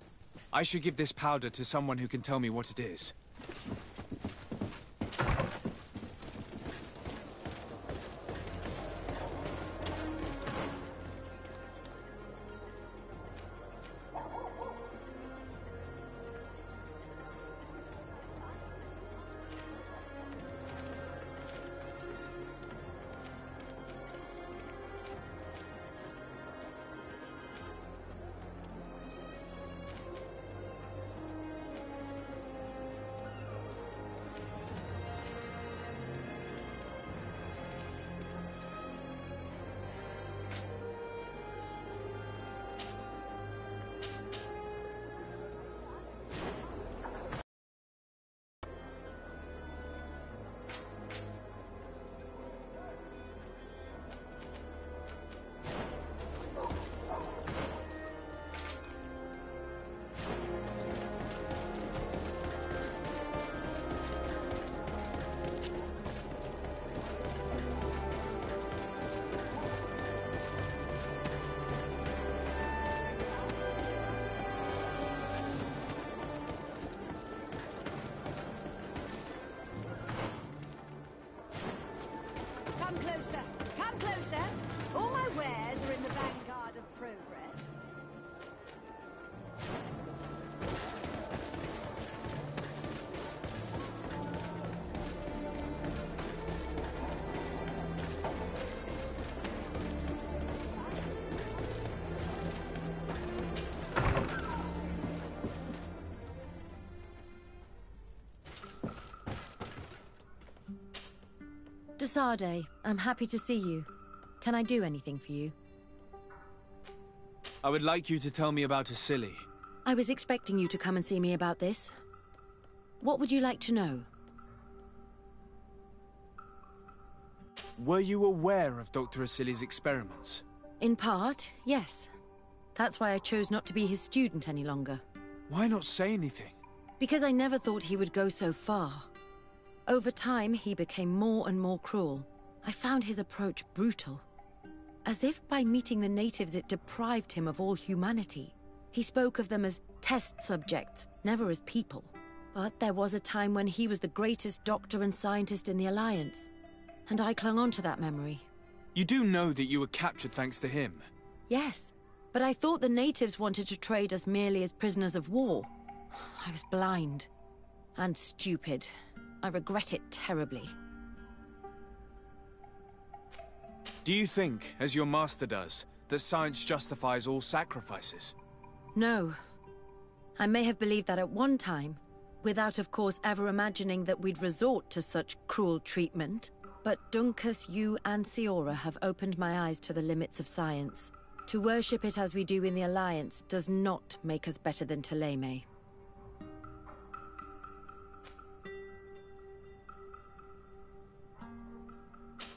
I should give this powder to someone who can tell me what it is. Come closer. Come closer. All my wares are in the vanguard of progress. Desarde, I'm happy to see you. Can I do anything for you? I would like you to tell me about Asili. I was expecting you to come and see me about this. What would you like to know? Were you aware of Dr. Asili's experiments? In part, yes. That's why I chose not to be his student any longer. Why not say anything? Because I never thought he would go so far. Over time, he became more and more cruel. I found his approach brutal. As if by meeting the natives it deprived him of all humanity. He spoke of them as test subjects, never as people. But there was a time when he was the greatest doctor and scientist in the Alliance. And I clung on to that memory. You do know that you were captured thanks to him? Yes. But I thought the natives wanted to trade us merely as prisoners of war. I was blind. And stupid. I regret it terribly. Do you think, as your master does, that science justifies all sacrifices? No. I may have believed that at one time, without of course ever imagining that we'd resort to such cruel treatment. But Dunkus, you and Siora have opened my eyes to the limits of science. To worship it as we do in the Alliance does not make us better than Thélème.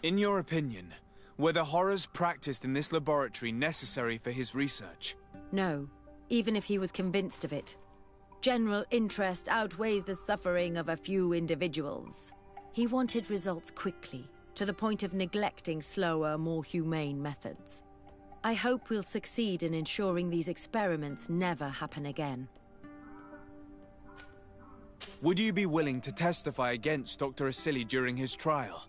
In your opinion, were the horrors practiced in this laboratory necessary for his research? No, even if he was convinced of it. General interest outweighs the suffering of a few individuals. He wanted results quickly, to the point of neglecting slower, more humane methods. I hope we'll succeed in ensuring these experiments never happen again. Would you be willing to testify against Dr. Asili during his trial?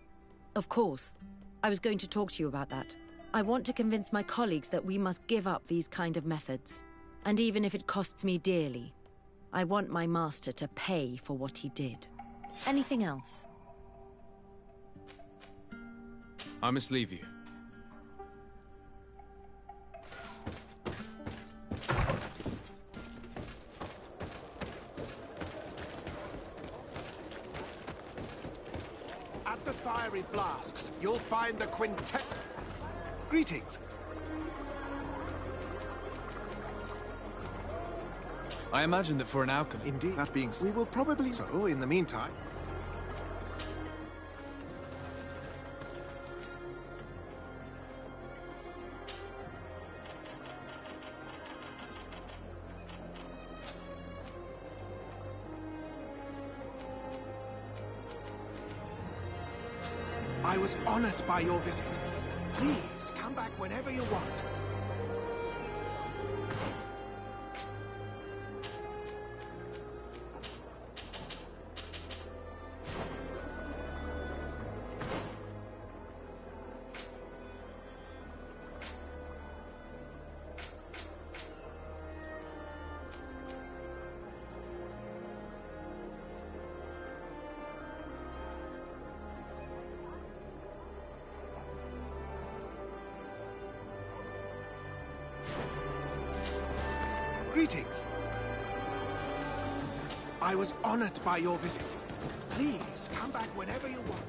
Of course. I was going to talk to you about that. I want to convince my colleagues that we must give up these kind of methods. And even if it costs me dearly, I want my master to pay for what he did. Anything else? I must leave you. At the fiery flasks, you'll find the quintet... Greetings. I imagine that for an alchemist... Indeed. That being said, we will probably... So, in the meantime... I was honored by your visit. Please, come back whenever you want. Greetings. I was honored by your visit. Please, come back whenever you want.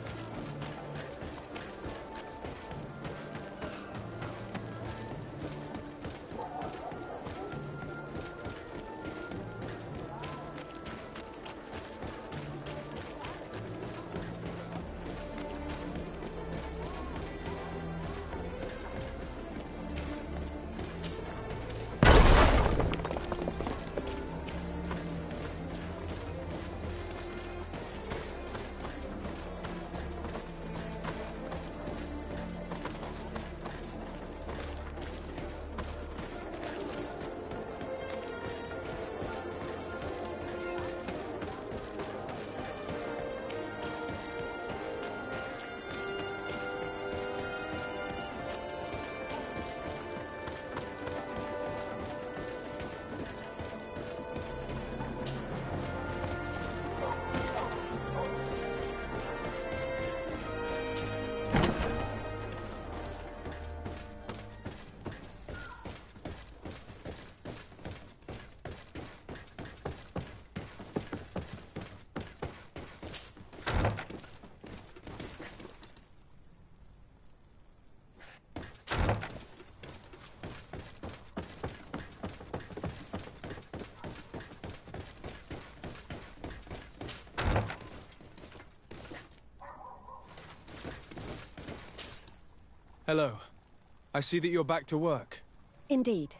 Hello. I see that you're back to work. Indeed.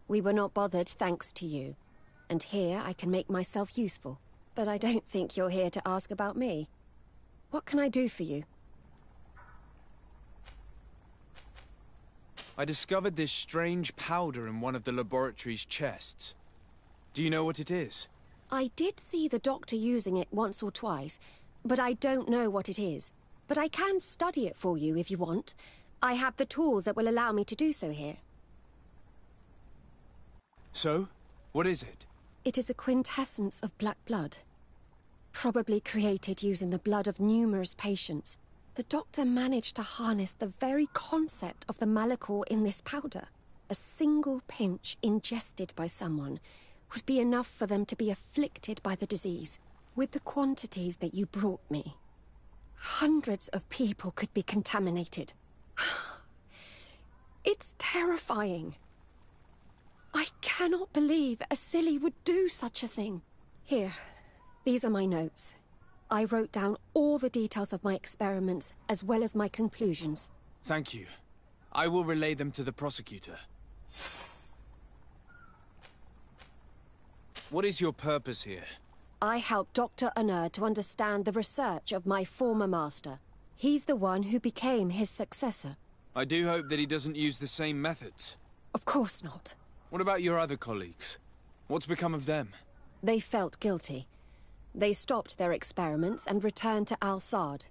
We were not bothered thanks to you. And here I can make myself useful. But I don't think you're here to ask about me. What can I do for you? I discovered this strange powder in one of the laboratory's chests. Do you know what it is? I did see the doctor using it once or twice, but I don't know what it is. But I can study it for you if you want. I have the tools that will allow me to do so here. So? What is it? It is a quintessence of black blood. Probably created using the blood of numerous patients. The doctor managed to harness the very concept of the Malachor in this powder. A single pinch ingested by someone would be enough for them to be afflicted by the disease. With the quantities that you brought me, hundreds of people could be contaminated. It's terrifying. I cannot believe Asili would do such a thing. Here, these are my notes. I wrote down all the details of my experiments, as well as my conclusions. Thank you. I will relay them to the prosecutor. What is your purpose here? I helped Dr. Unur to understand the research of my former master. He's the one who became his successor. I do hope that he doesn't use the same methods. Of course not. What about your other colleagues? What's become of them? They felt guilty. They stopped their experiments and returned to Al-Sad.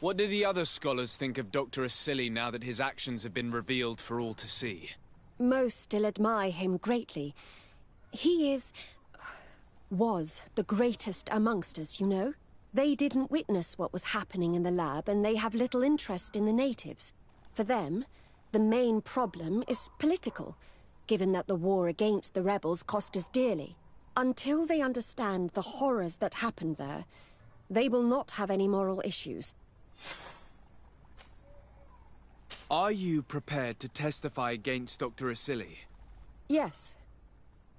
What do the other scholars think of Dr. Asili now that his actions have been revealed for all to see? Most still admire him greatly. He was the greatest amongst us, you know? They didn't witness what was happening in the lab, and they have little interest in the natives. For them, the main problem is political, given that the war against the rebels cost us dearly. Until they understand the horrors that happened there, they will not have any moral issues. Are you prepared to testify against Dr. Asili? Yes.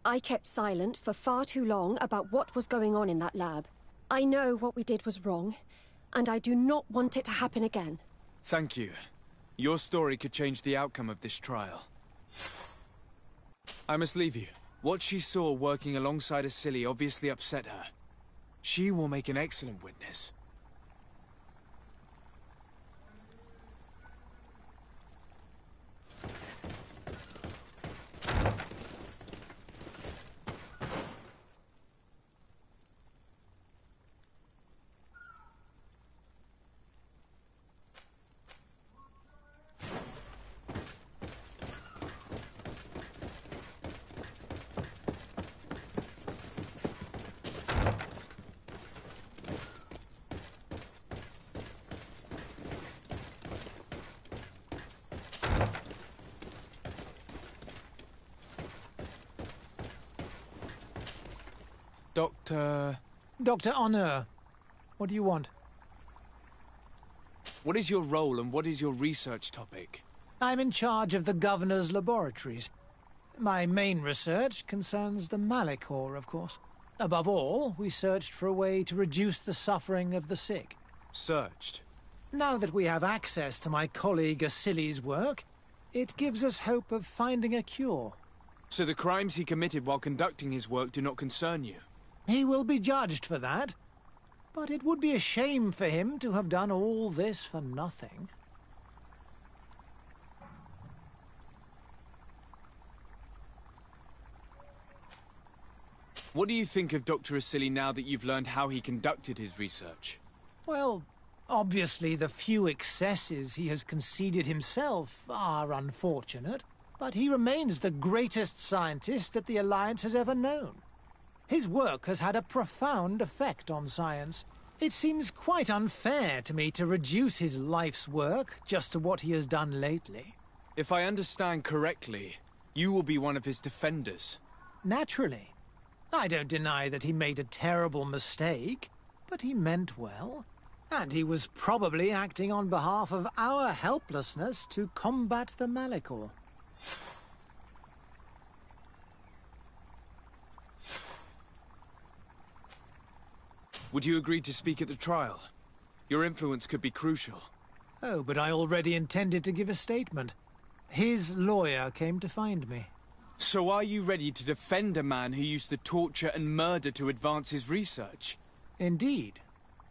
I kept silent for far too long about what was going on in that lab. I know what we did was wrong, and I do not want it to happen again. Thank you. Your story could change the outcome of this trial. I must leave you. What she saw working alongside Asili obviously upset her. She will make an excellent witness. Dr. Unur, what do you want? What is your role and what is your research topic? I'm in charge of the Governor's laboratories. My main research concerns the Malachor, of course. Above all, we searched for a way to reduce the suffering of the sick. Searched? Now that we have access to my colleague Asili's work, it gives us hope of finding a cure. So the crimes he committed while conducting his work do not concern you? He will be judged for that. But it would be a shame for him to have done all this for nothing. What do you think of Dr. Asili now that you've learned how he conducted his research? Well, obviously the few excesses he has conceded himself are unfortunate, but he remains the greatest scientist that the Alliance has ever known. His work has had a profound effect on science. It seems quite unfair to me to reduce his life's work just to what he has done lately. If I understand correctly, you will be one of his defenders. Naturally. I don't deny that he made a terrible mistake, but he meant well. And he was probably acting on behalf of our helplessness to combat the Malachor. Would you agree to speak at the trial? Your influence could be crucial. Oh, but I already intended to give a statement. His lawyer came to find me. So are you ready to defend a man who used to torture and murder to advance his research? Indeed,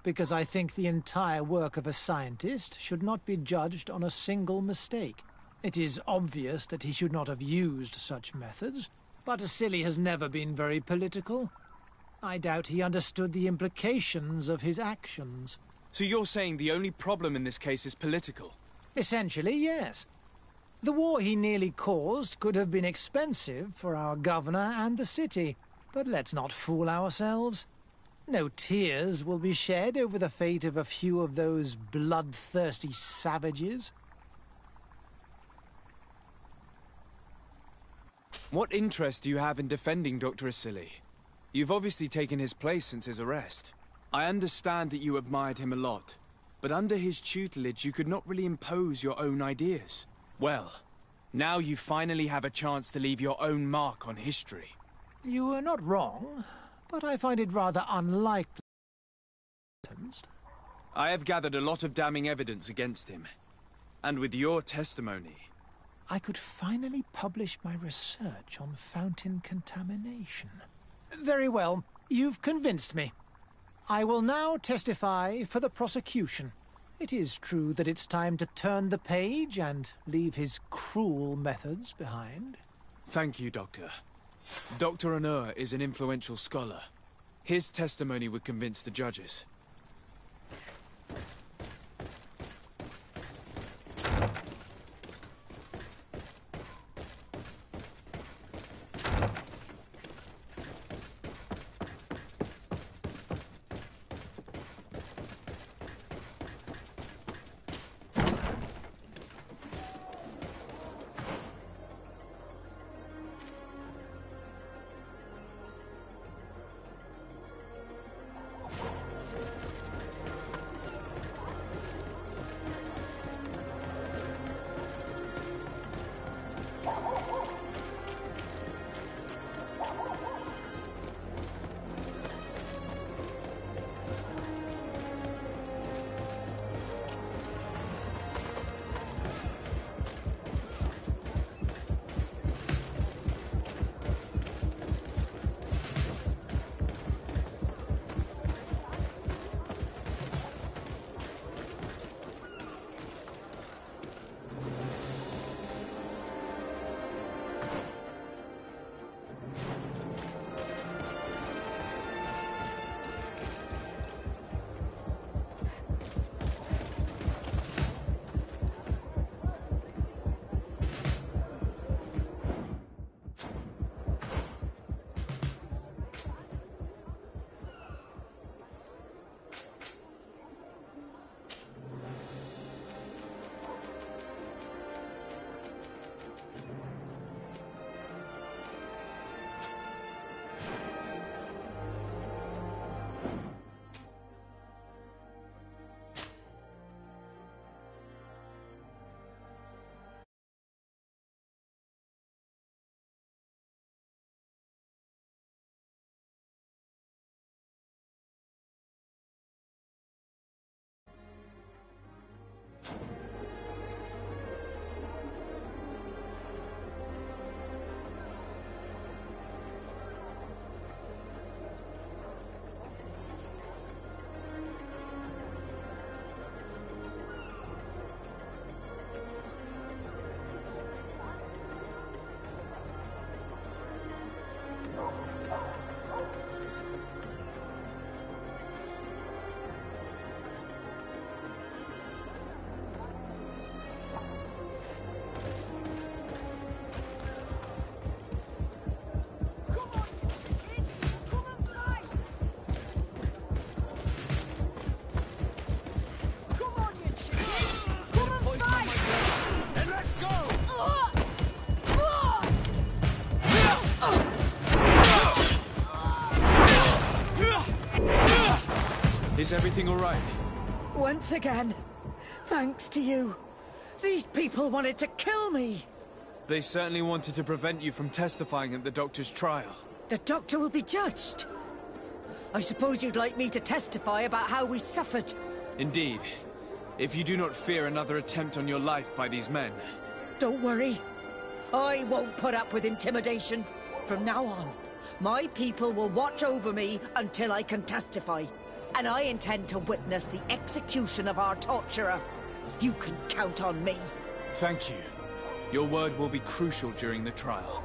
because I think the entire work of a scientist should not be judged on a single mistake. It is obvious that he should not have used such methods, but Asili has never been very political. I doubt he understood the implications of his actions. So you're saying the only problem in this case is political? Essentially, yes. The war he nearly caused could have been expensive for our governor and the city, but let's not fool ourselves. No tears will be shed over the fate of a few of those bloodthirsty savages. What interest do you have in defending Dr. Asili? You've obviously taken his place since his arrest. I understand that you admired him a lot, but under his tutelage you could not really impose your own ideas. Well, now you finally have a chance to leave your own mark on history. You were not wrong, but I find it rather unlikely. I have gathered a lot of damning evidence against him. And with your testimony... I could finally publish my research on fountain contamination. Very well, you've convinced me. I will now testify for the prosecution. It is true that it's time to turn the page and leave his cruel methods behind. Thank you, Doctor. Dr. Anur is an influential scholar. His testimony would convince the judges. Is everything all right? Once again, thanks to you. These people wanted to kill me. They certainly wanted to prevent you from testifying at the Doctor's trial. The Doctor will be judged. I suppose you'd like me to testify about how we suffered. Indeed. If you do not fear another attempt on your life by these men. Don't worry. I won't put up with intimidation. From now on, my people will watch over me until I can testify. And I intend to witness the execution of our torturer. You can count on me. Thank you. Your word will be crucial during the trial.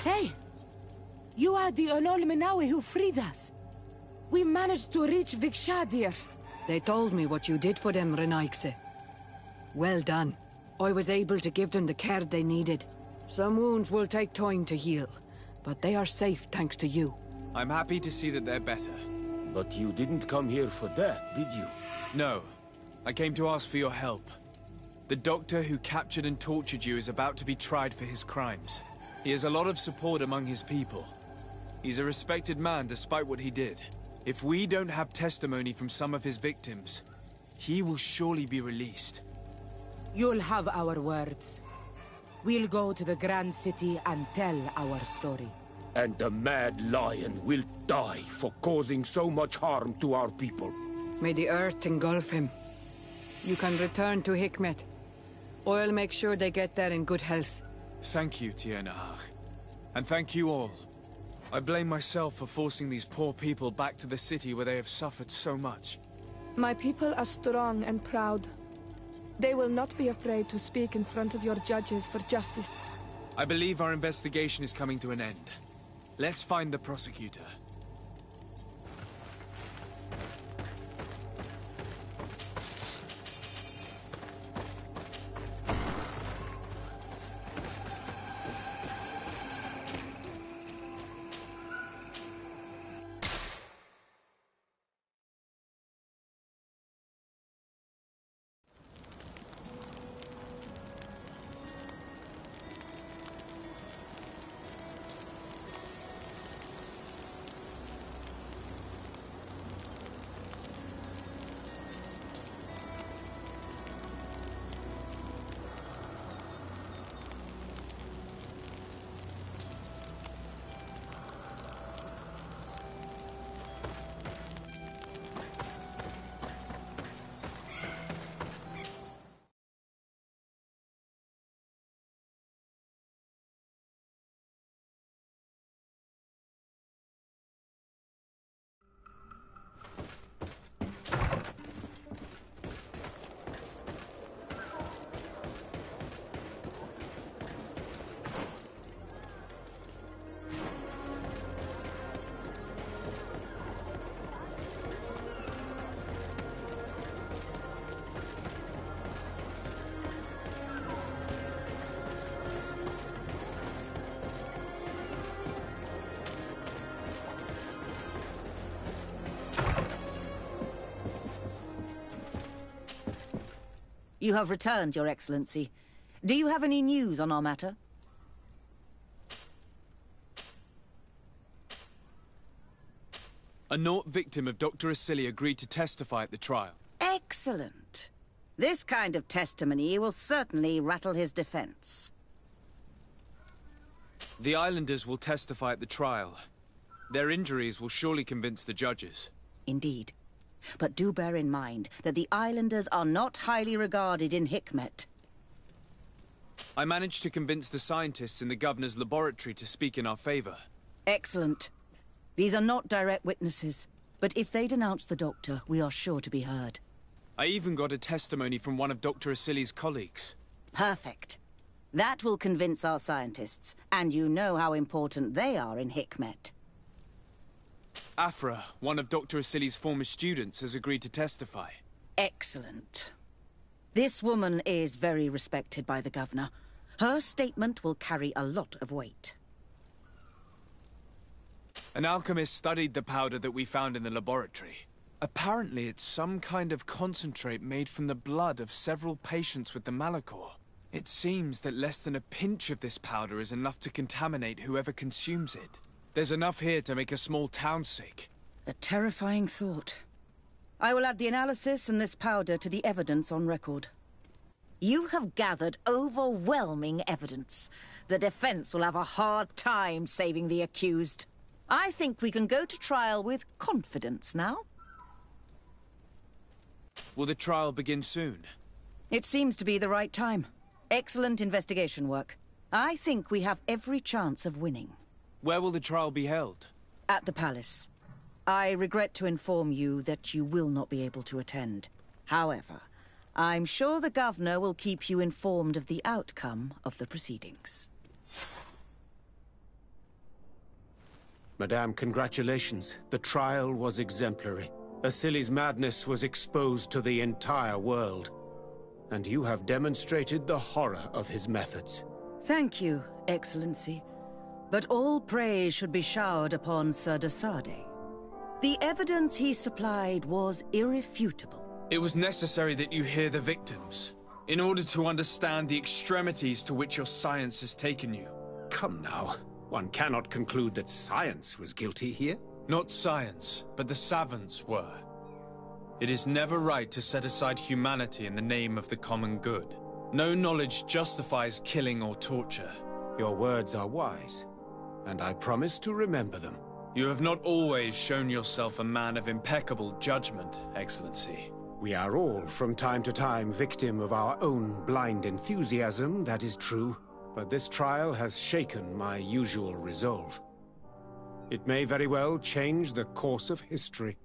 Hey! You are the Onol Menawi who freed us. We managed to reach Vikshadir. They told me what you did for them, Renaikse. Well done. I was able to give them the care they needed. Some wounds will take time to heal, but they are safe thanks to you. I'm happy to see that they're better. But you didn't come here for that, did you? No. I came to ask for your help. The doctor who captured and tortured you is about to be tried for his crimes. He has a lot of support among his people. He's a respected man despite what he did. If we don't have testimony from some of his victims, he will surely be released. You'll have our words. We'll go to the Grand City and tell our story. And the Mad Lion will die for causing so much harm to our people. May the earth engulf him. You can return to Hikmet. I'll make sure they get there in good health. Thank you, Tiernahach. And thank you all. I blame myself for forcing these poor people back to the city where they have suffered so much. My people are strong and proud. They will not be afraid to speak in front of your judges for justice. I believe our investigation is coming to an end. Let's find the prosecutor. You have returned, Your Excellency. Do you have any news on our matter? A Nort victim of Dr. Asili agreed to testify at the trial. Excellent. This kind of testimony will certainly rattle his defense. The islanders will testify at the trial. Their injuries will surely convince the judges. Indeed. But do bear in mind that the islanders are not highly regarded in Hikmet. I managed to convince the scientists in the governor's laboratory to speak in our favor. Excellent. These are not direct witnesses, but if they denounce the doctor, we are sure to be heard. I even got a testimony from one of Dr. Asili's colleagues. Perfect. That will convince our scientists, and you know how important they are in Hikmet. Afra, one of Dr. Asili's former students, has agreed to testify. Excellent. This woman is very respected by the governor. Her statement will carry a lot of weight. An alchemist studied the powder that we found in the laboratory. Apparently it's some kind of concentrate made from the blood of several patients with the Malachor. It seems that less than a pinch of this powder is enough to contaminate whoever consumes it. There's enough here to make a small town sick. A terrifying thought. I will add the analysis and this powder to the evidence on record. You have gathered overwhelming evidence. The defense will have a hard time saving the accused. I think we can go to trial with confidence now. Will the trial begin soon? It seems to be the right time. Excellent investigation work. I think we have every chance of winning. Where will the trial be held? At the palace. I regret to inform you that you will not be able to attend. However, I'm sure the governor will keep you informed of the outcome of the proceedings. Madame, congratulations. The trial was exemplary. Asili's madness was exposed to the entire world. And you have demonstrated the horror of his methods. Thank you, Excellency. But all praise should be showered upon Sir Desade. The evidence he supplied was irrefutable. It was necessary that you hear the victims, in order to understand the extremities to which your science has taken you. Come now. One cannot conclude that science was guilty here. Not science, but the savants were. It is never right to set aside humanity in the name of the common good. No knowledge justifies killing or torture. Your words are wise, and I promise to remember them. You have not always shown yourself a man of impeccable judgment, Excellency. We are all, from time to time, victim of our own blind enthusiasm, that is true. But this trial has shaken my usual resolve. It may very well change the course of history.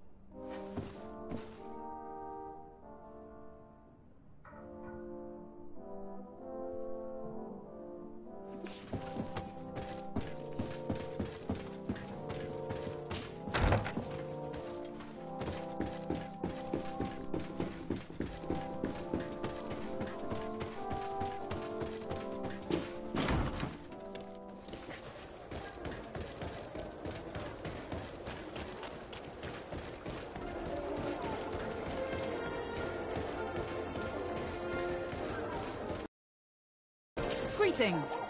Greetings.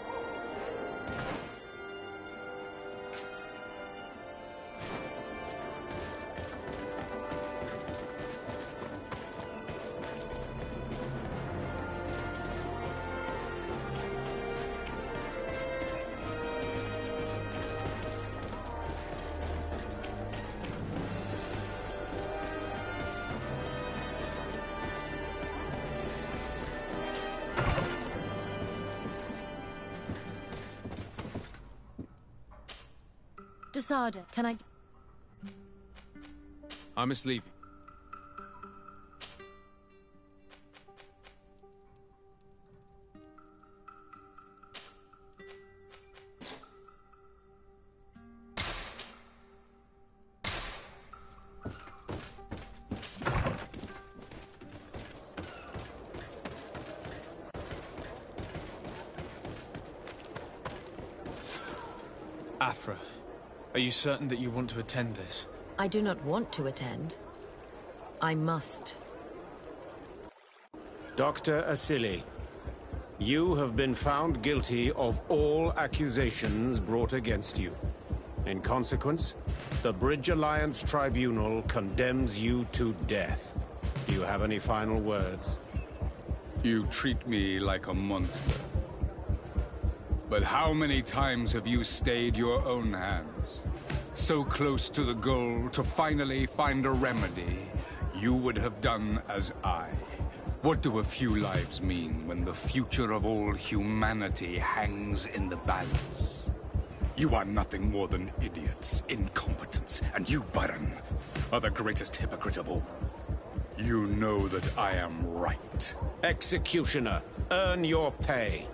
Desade, can I must leave you. Afra, are you certain that you want to attend this? I do not want to attend. I must. Dr. Asili, you have been found guilty of all accusations brought against you. In consequence, the Bridge Alliance Tribunal condemns you to death. Do you have any final words? You treat me like a monster. But how many times have you stayed your own hands? So close to the goal to finally find a remedy, you would have done as I. What do a few lives mean when the future of all humanity hangs in the balance? You are nothing more than idiots, incompetents, and you, Baron, are the greatest hypocrite of all. You know that I am right. Executioner, earn your pay.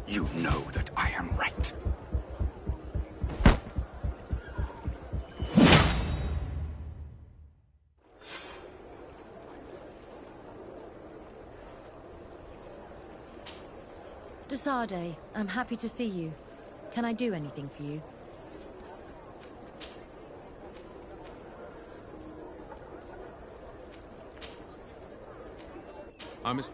You know that I am right. Desade, I'm happy to see you. Can I do anything for you? I must...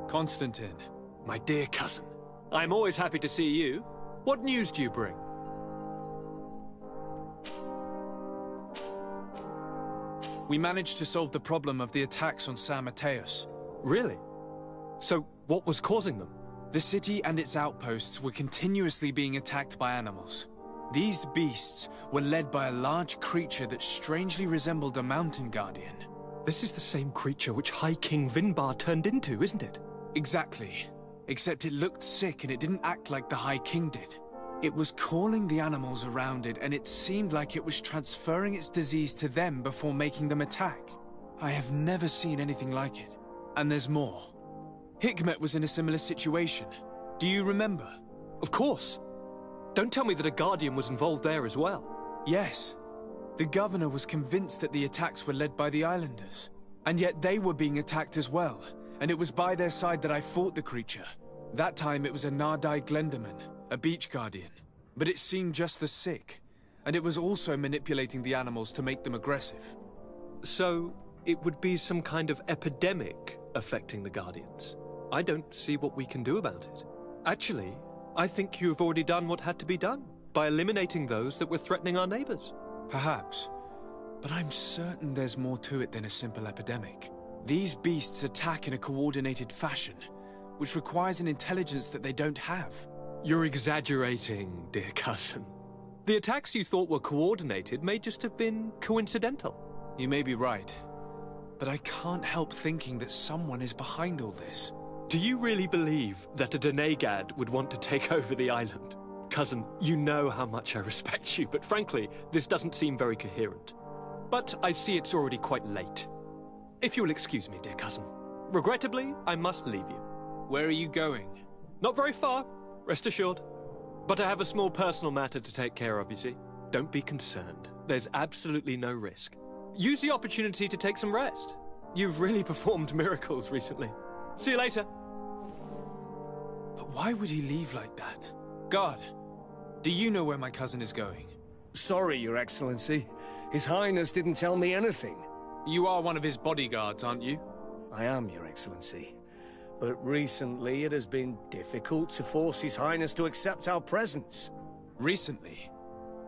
Constantine. My dear cousin, I'm always happy to see you. What news do you bring? We managed to solve the problem of the attacks on San Mateus. Really? So, what was causing them? The city and its outposts were continuously being attacked by animals. These beasts were led by a large creature that strangely resembled a mountain guardian. This is the same creature which High King Vinbar turned into, isn't it? Exactly. Except it looked sick and it didn't act like the High King did. It was calling the animals around it, and it seemed like it was transferring its disease to them before making them attack. I have never seen anything like it. And there's more. Hikmet was in a similar situation. Do you remember? Of course. Don't tell me that a Guardian was involved there as well. Yes. The governor was convinced that the attacks were led by the islanders. And yet they were being attacked as well. And it was by their side that I fought the creature. That time it was a Nardai Glenderman, a beach guardian. But it seemed just as sick. And it was also manipulating the animals to make them aggressive. So, it would be some kind of epidemic affecting the Guardians. I don't see what we can do about it. Actually, I think you've already done what had to be done, by eliminating those that were threatening our neighbors. Perhaps. But I'm certain there's more to it than a simple epidemic. These beasts attack in a coordinated fashion, which requires an intelligence that they don't have. You're exaggerating, dear cousin. The attacks you thought were coordinated may just have been coincidental. You may be right, but I can't help thinking that someone is behind all this. Do you really believe that a Denegad would want to take over the island? Cousin, you know how much I respect you, but frankly, this doesn't seem very coherent. But I see it's already quite late. If you'll excuse me, dear cousin. Regrettably, I must leave you. Where are you going? Not very far, rest assured. But I have a small personal matter to take care of, you see. Don't be concerned. There's absolutely no risk. Use the opportunity to take some rest. You've really performed miracles recently. See you later. But why would he leave like that? Guard, do you know where my cousin is going? Sorry, Your Excellency. His Highness didn't tell me anything. You are one of his bodyguards, aren't you? I am, Your Excellency. But recently it has been difficult to force His Highness to accept our presence. Recently?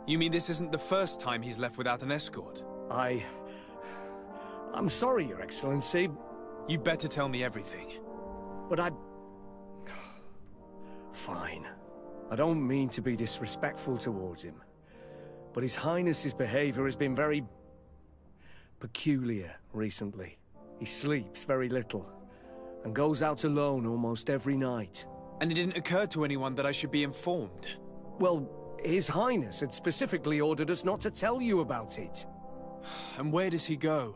You mean this isn't the first time he's left without an escort? I'm sorry, Your Excellency. You better tell me everything. But Fine. I don't mean to be disrespectful towards him. But His Highness's behavior has been very peculiar recently. He sleeps very little, and goes out alone almost every night. And it didn't occur to anyone that I should be informed? Well, His Highness had specifically ordered us not to tell you about it. And where does he go?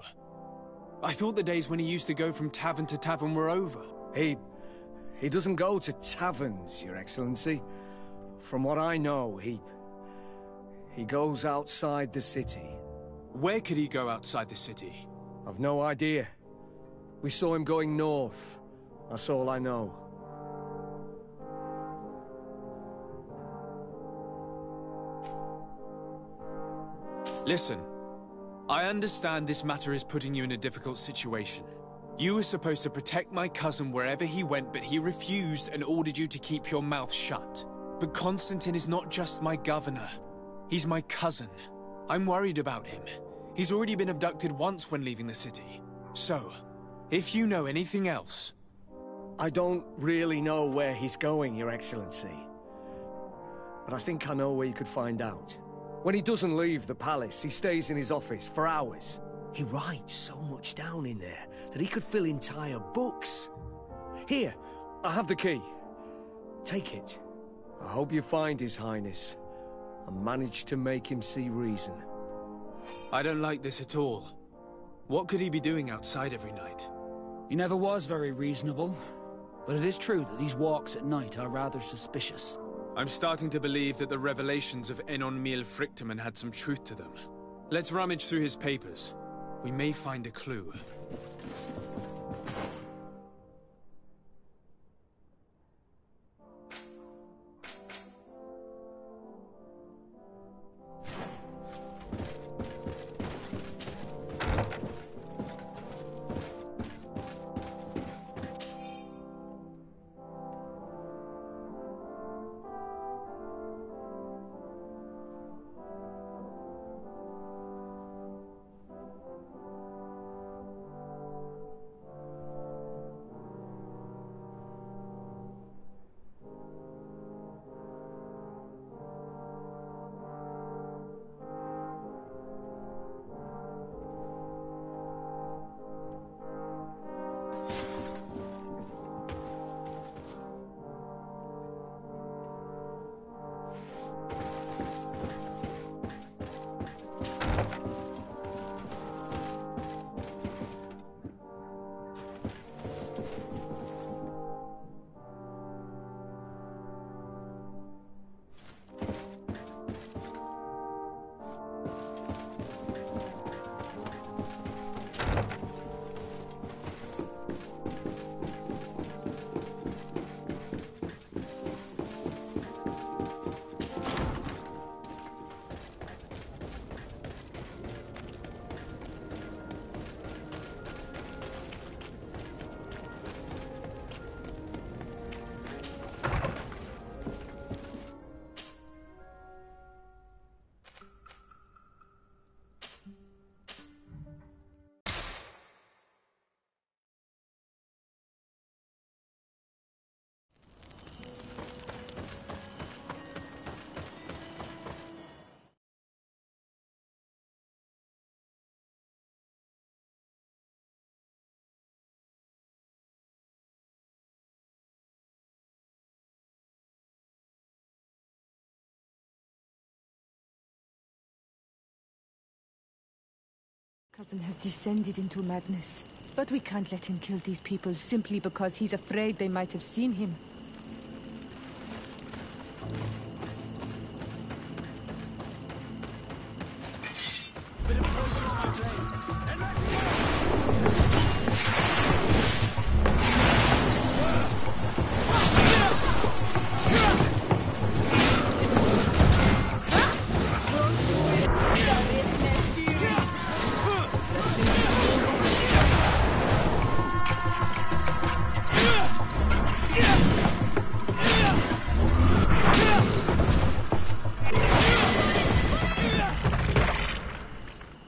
I thought the days when he used to go from tavern to tavern were over. He doesn't go to taverns, Your Excellency. From what I know, he goes outside the city. Where could he go outside the city? I've no idea. We saw him going north. That's all I know. Listen, I understand this matter is putting you in a difficult situation. You were supposed to protect my cousin wherever he went, but he refused and ordered you to keep your mouth shut. But Constantine is not just my governor. He's my cousin. I'm worried about him. He's already been abducted once when leaving the city. So, if you know anything else... I don't really know where he's going, Your Excellency. But I think I know where you could find out. When he doesn't leave the palace, he stays in his office for hours. He writes so much down in there that he could fill entire books. Here, I have the key. Take it. I hope you find His Highness and manage to make him see reason. I don't like this at all. What could he be doing outside every night? He never was very reasonable. But it is true that these walks at night are rather suspicious. I'm starting to believe that the revelations of Enon Miel Frichtemann had some truth to them. Let's rummage through his papers. We may find a clue. Cousin has descended into madness. But we can't let him kill these people simply because he's afraid they might have seen him.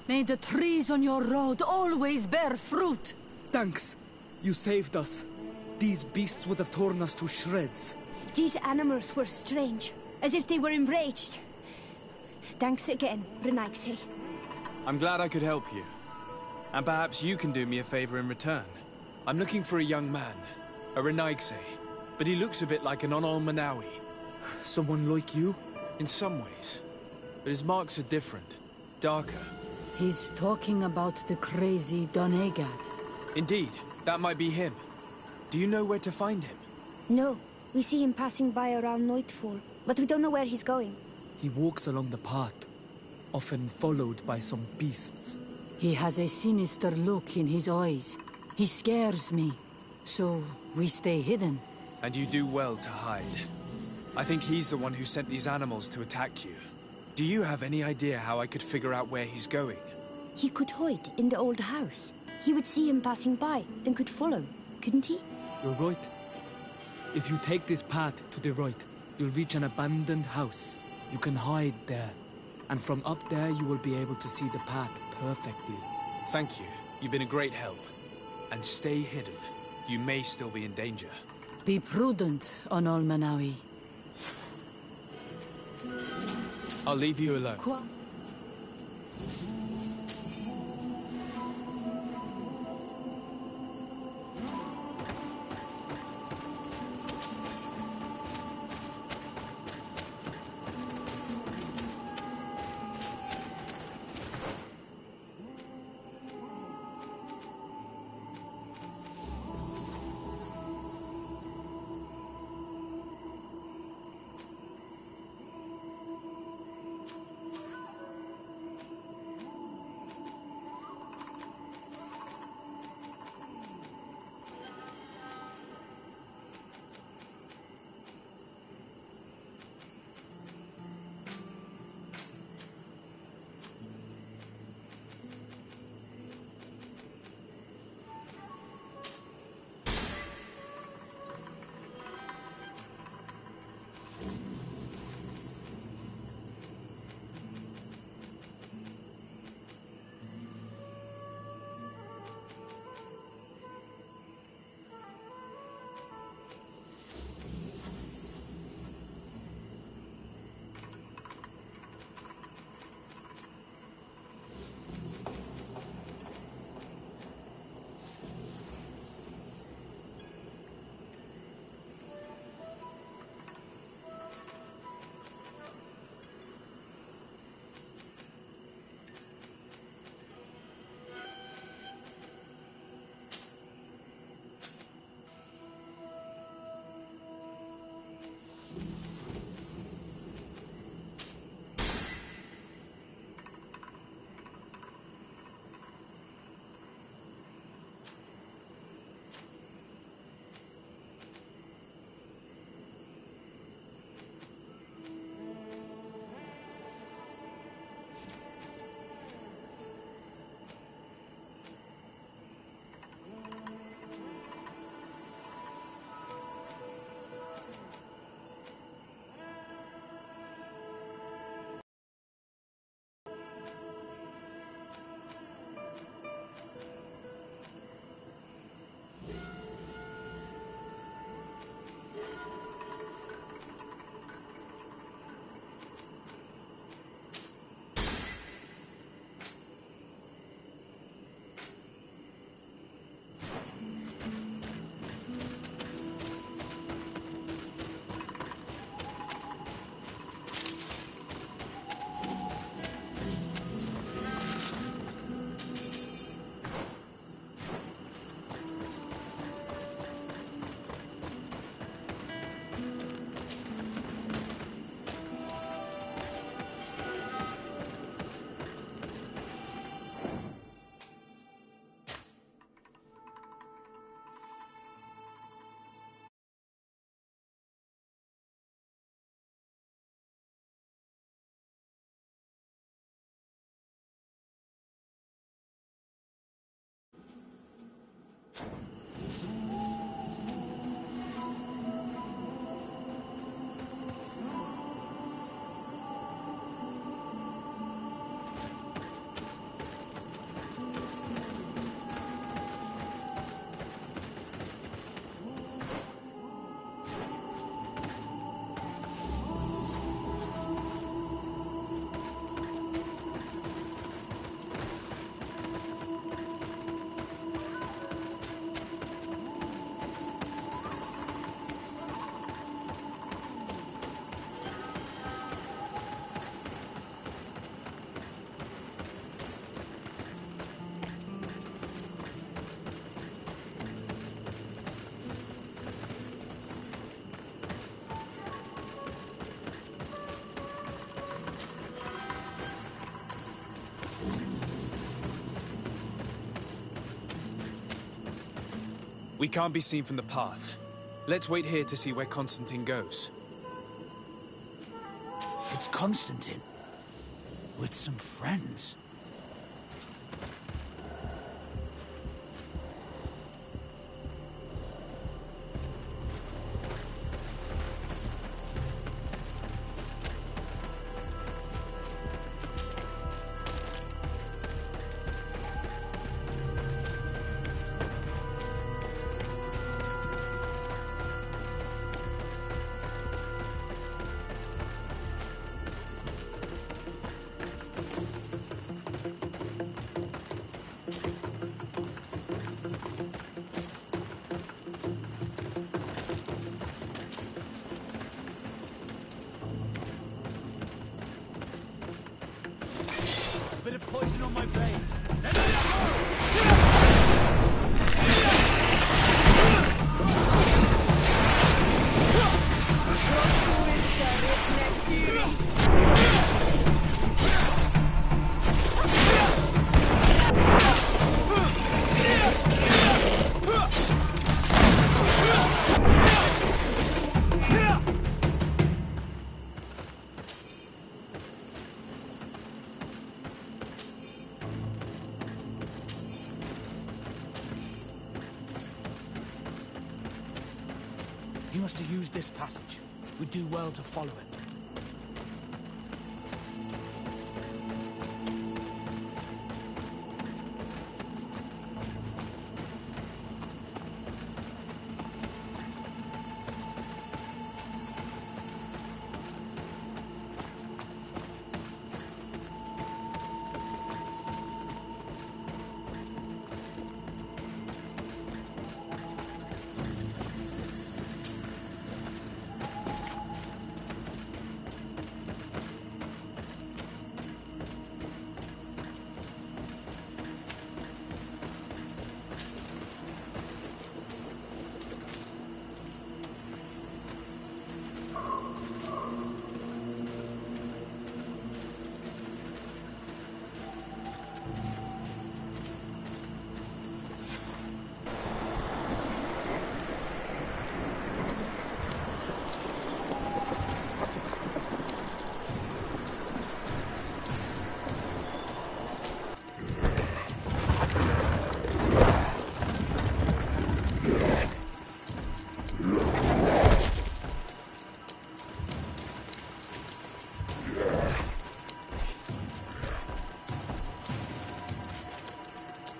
May the trees on your road always bear fruit. Thanks. You saved us. These beasts would have torn us to shreds. These animals were strange, as if they were enraged. Thanks again, Renaigse. I'm glad I could help you. And perhaps you can do me a favor in return. I'm looking for a young man, a Renaigse, but he looks a bit like an Onol Manawi. Someone like you? In some ways. But his marks are different, darker. He's talking about the crazy Donegad. Indeed, that might be him. Do you know where to find him? No, we see him passing by around nightfall, but we don't know where he's going. He walks along the path, often followed by some beasts. He has a sinister look in his eyes. He scares me, so we stay hidden. And you do well to hide. I think he's the one who sent these animals to attack you. Do you have any idea how I could figure out where he's going? He could hide in the old house. He would see him passing by, and could follow, couldn't he? You're right. If you take this path to the right, you'll reach an abandoned house. You can hide there. And from up there, you will be able to see the path perfectly. Thank you. You've been a great help. And stay hidden. You may still be in danger. Be prudent, Onol Manawi. I'll leave you alone. We can't be seen from the path. Let's wait here to see where Constantine goes. It's Constantine. With some friends. Bit of poison on my blade. Let me He must have used this passage. We'd do well to follow it.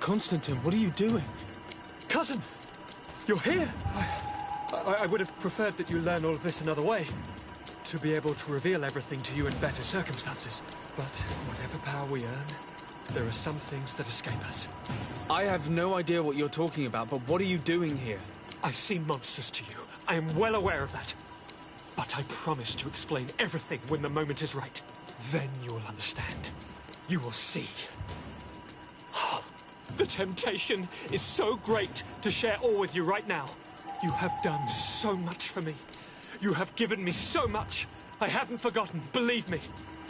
Constantine, what are you doing? Cousin! You're here! I would have preferred that you learn all of this another way. To be able to reveal everything to you in better circumstances. But whatever power we earn, there are some things that escape us. I have no idea what you're talking about, but what are you doing here? I seem monstrous to you. I am well aware of that. But I promise to explain everything when the moment is right. Then you will understand. You will see. The temptation is so great to share all with you right now. You have done so much for me. You have given me so much. I haven't forgotten, believe me.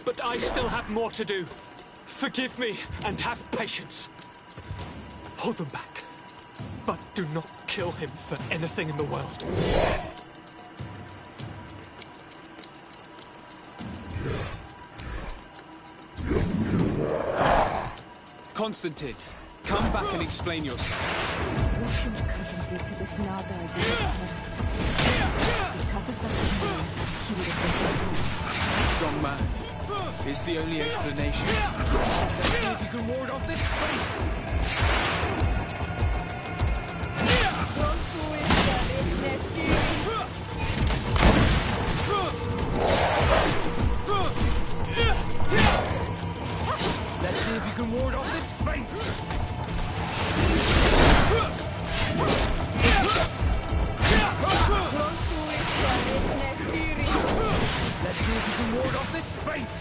But I still have more to do. Forgive me and have patience. Hold them back. But do not kill him for anything in the world. Constantine, come back and explain yourself. What your cousin did to this Nada I did He cut us up in half. He would have been He's gone mad. It's the only explanation. Let's see if you can ward off this fate. Let's see if you can ward off this fate. Let's see if you can ward off this fate.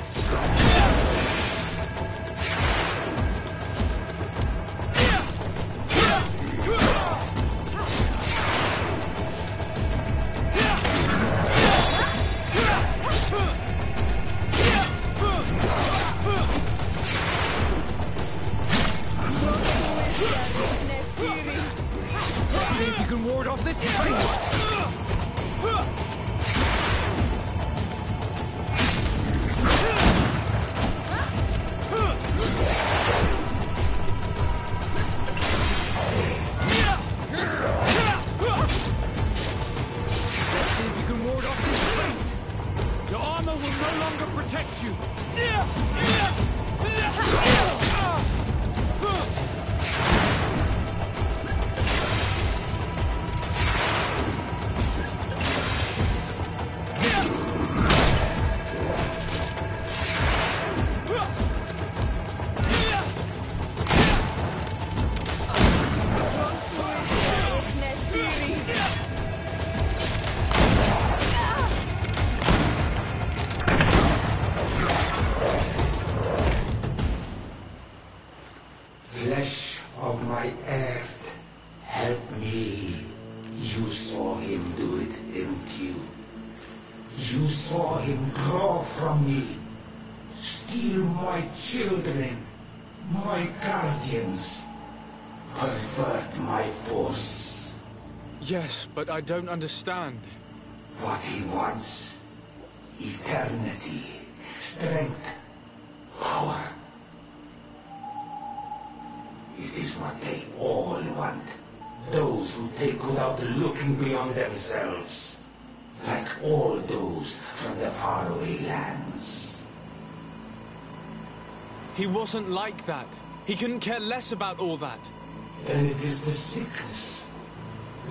no longer protect you! Flesh of my earth, help me. You saw him do it, didn't you? You saw him draw from me, steal my children, my guardians, pervert my force. Yes, but I don't understand. What he wants, eternity, strength, power. It is what they all want. Those who take without looking beyond themselves. Like all those from the faraway lands. He wasn't like that. He couldn't care less about all that. Then it is the sickness,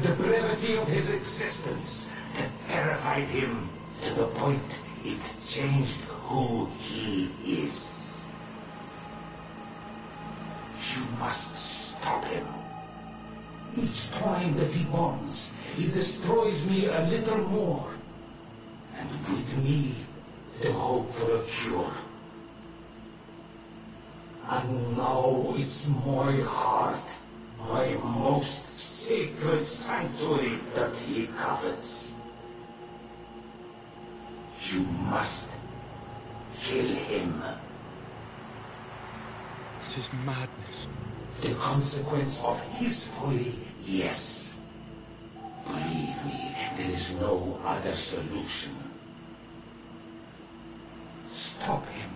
the brevity of his existence that terrified him to the point it changed who he is. You must stop him. Each time that he bonds, he destroys me a little more. And with me, the hope for a cure. And now it's my heart, my most sacred sanctuary that he covets. You must kill him. It is madness. The consequence of his folly, yes. Believe me, there is no other solution. Stop him,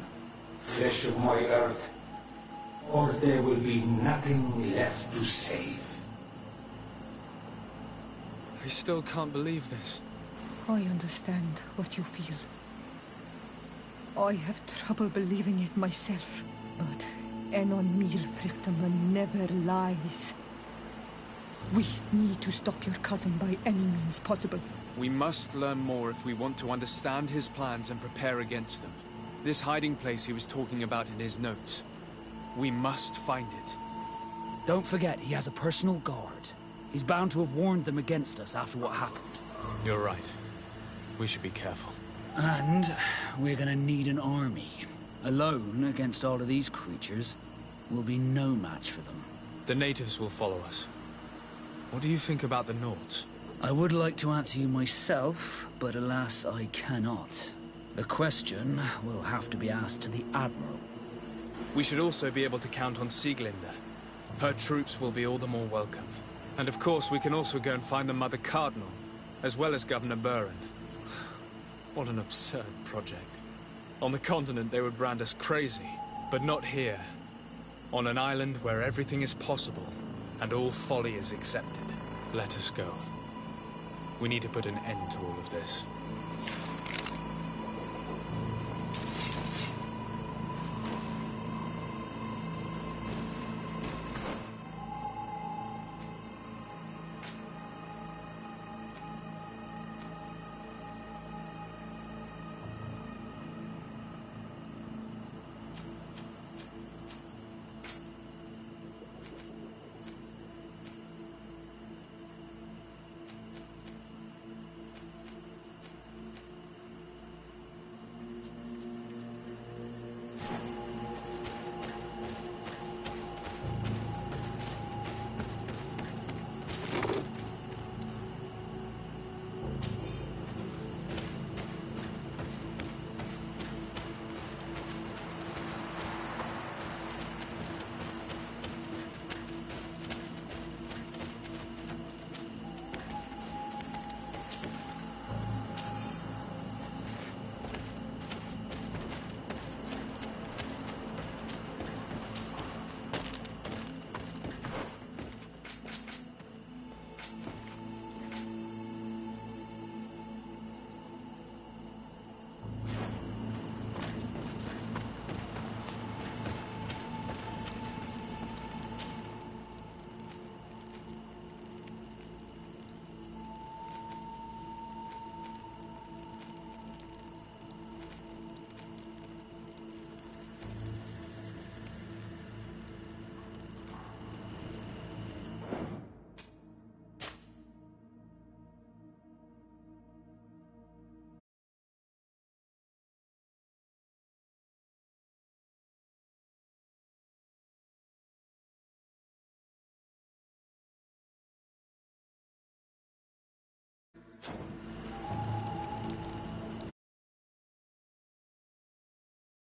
flesh of my earth, or there will be nothing left to save. I still can't believe this. I understand what you feel. I have trouble believing it myself, but Enon Milfrichtaman never lies. We need to stop your cousin by any means possible. We must learn more if we want to understand his plans and prepare against them. This hiding place he was talking about in his notes. We must find it. Don't forget, he has a personal guard. He's bound to have warned them against us after what happened. You're right. We should be careful. And we're gonna need an army. Alone against all of these creatures, we'll be no match for them. The natives will follow us. What do you think about the Nords? I would like to answer you myself, but alas, I cannot. The question will have to be asked to the Admiral. We should also be able to count on Sieglinde. Her troops will be all the more welcome. And of course, we can also go and find the Mother Cardinal, as well as Governor Buren. What an absurd project. On the continent, they would brand us crazy, but not here. On an island where everything is possible, and all folly is accepted. Let us go. We need to put an end to all of this.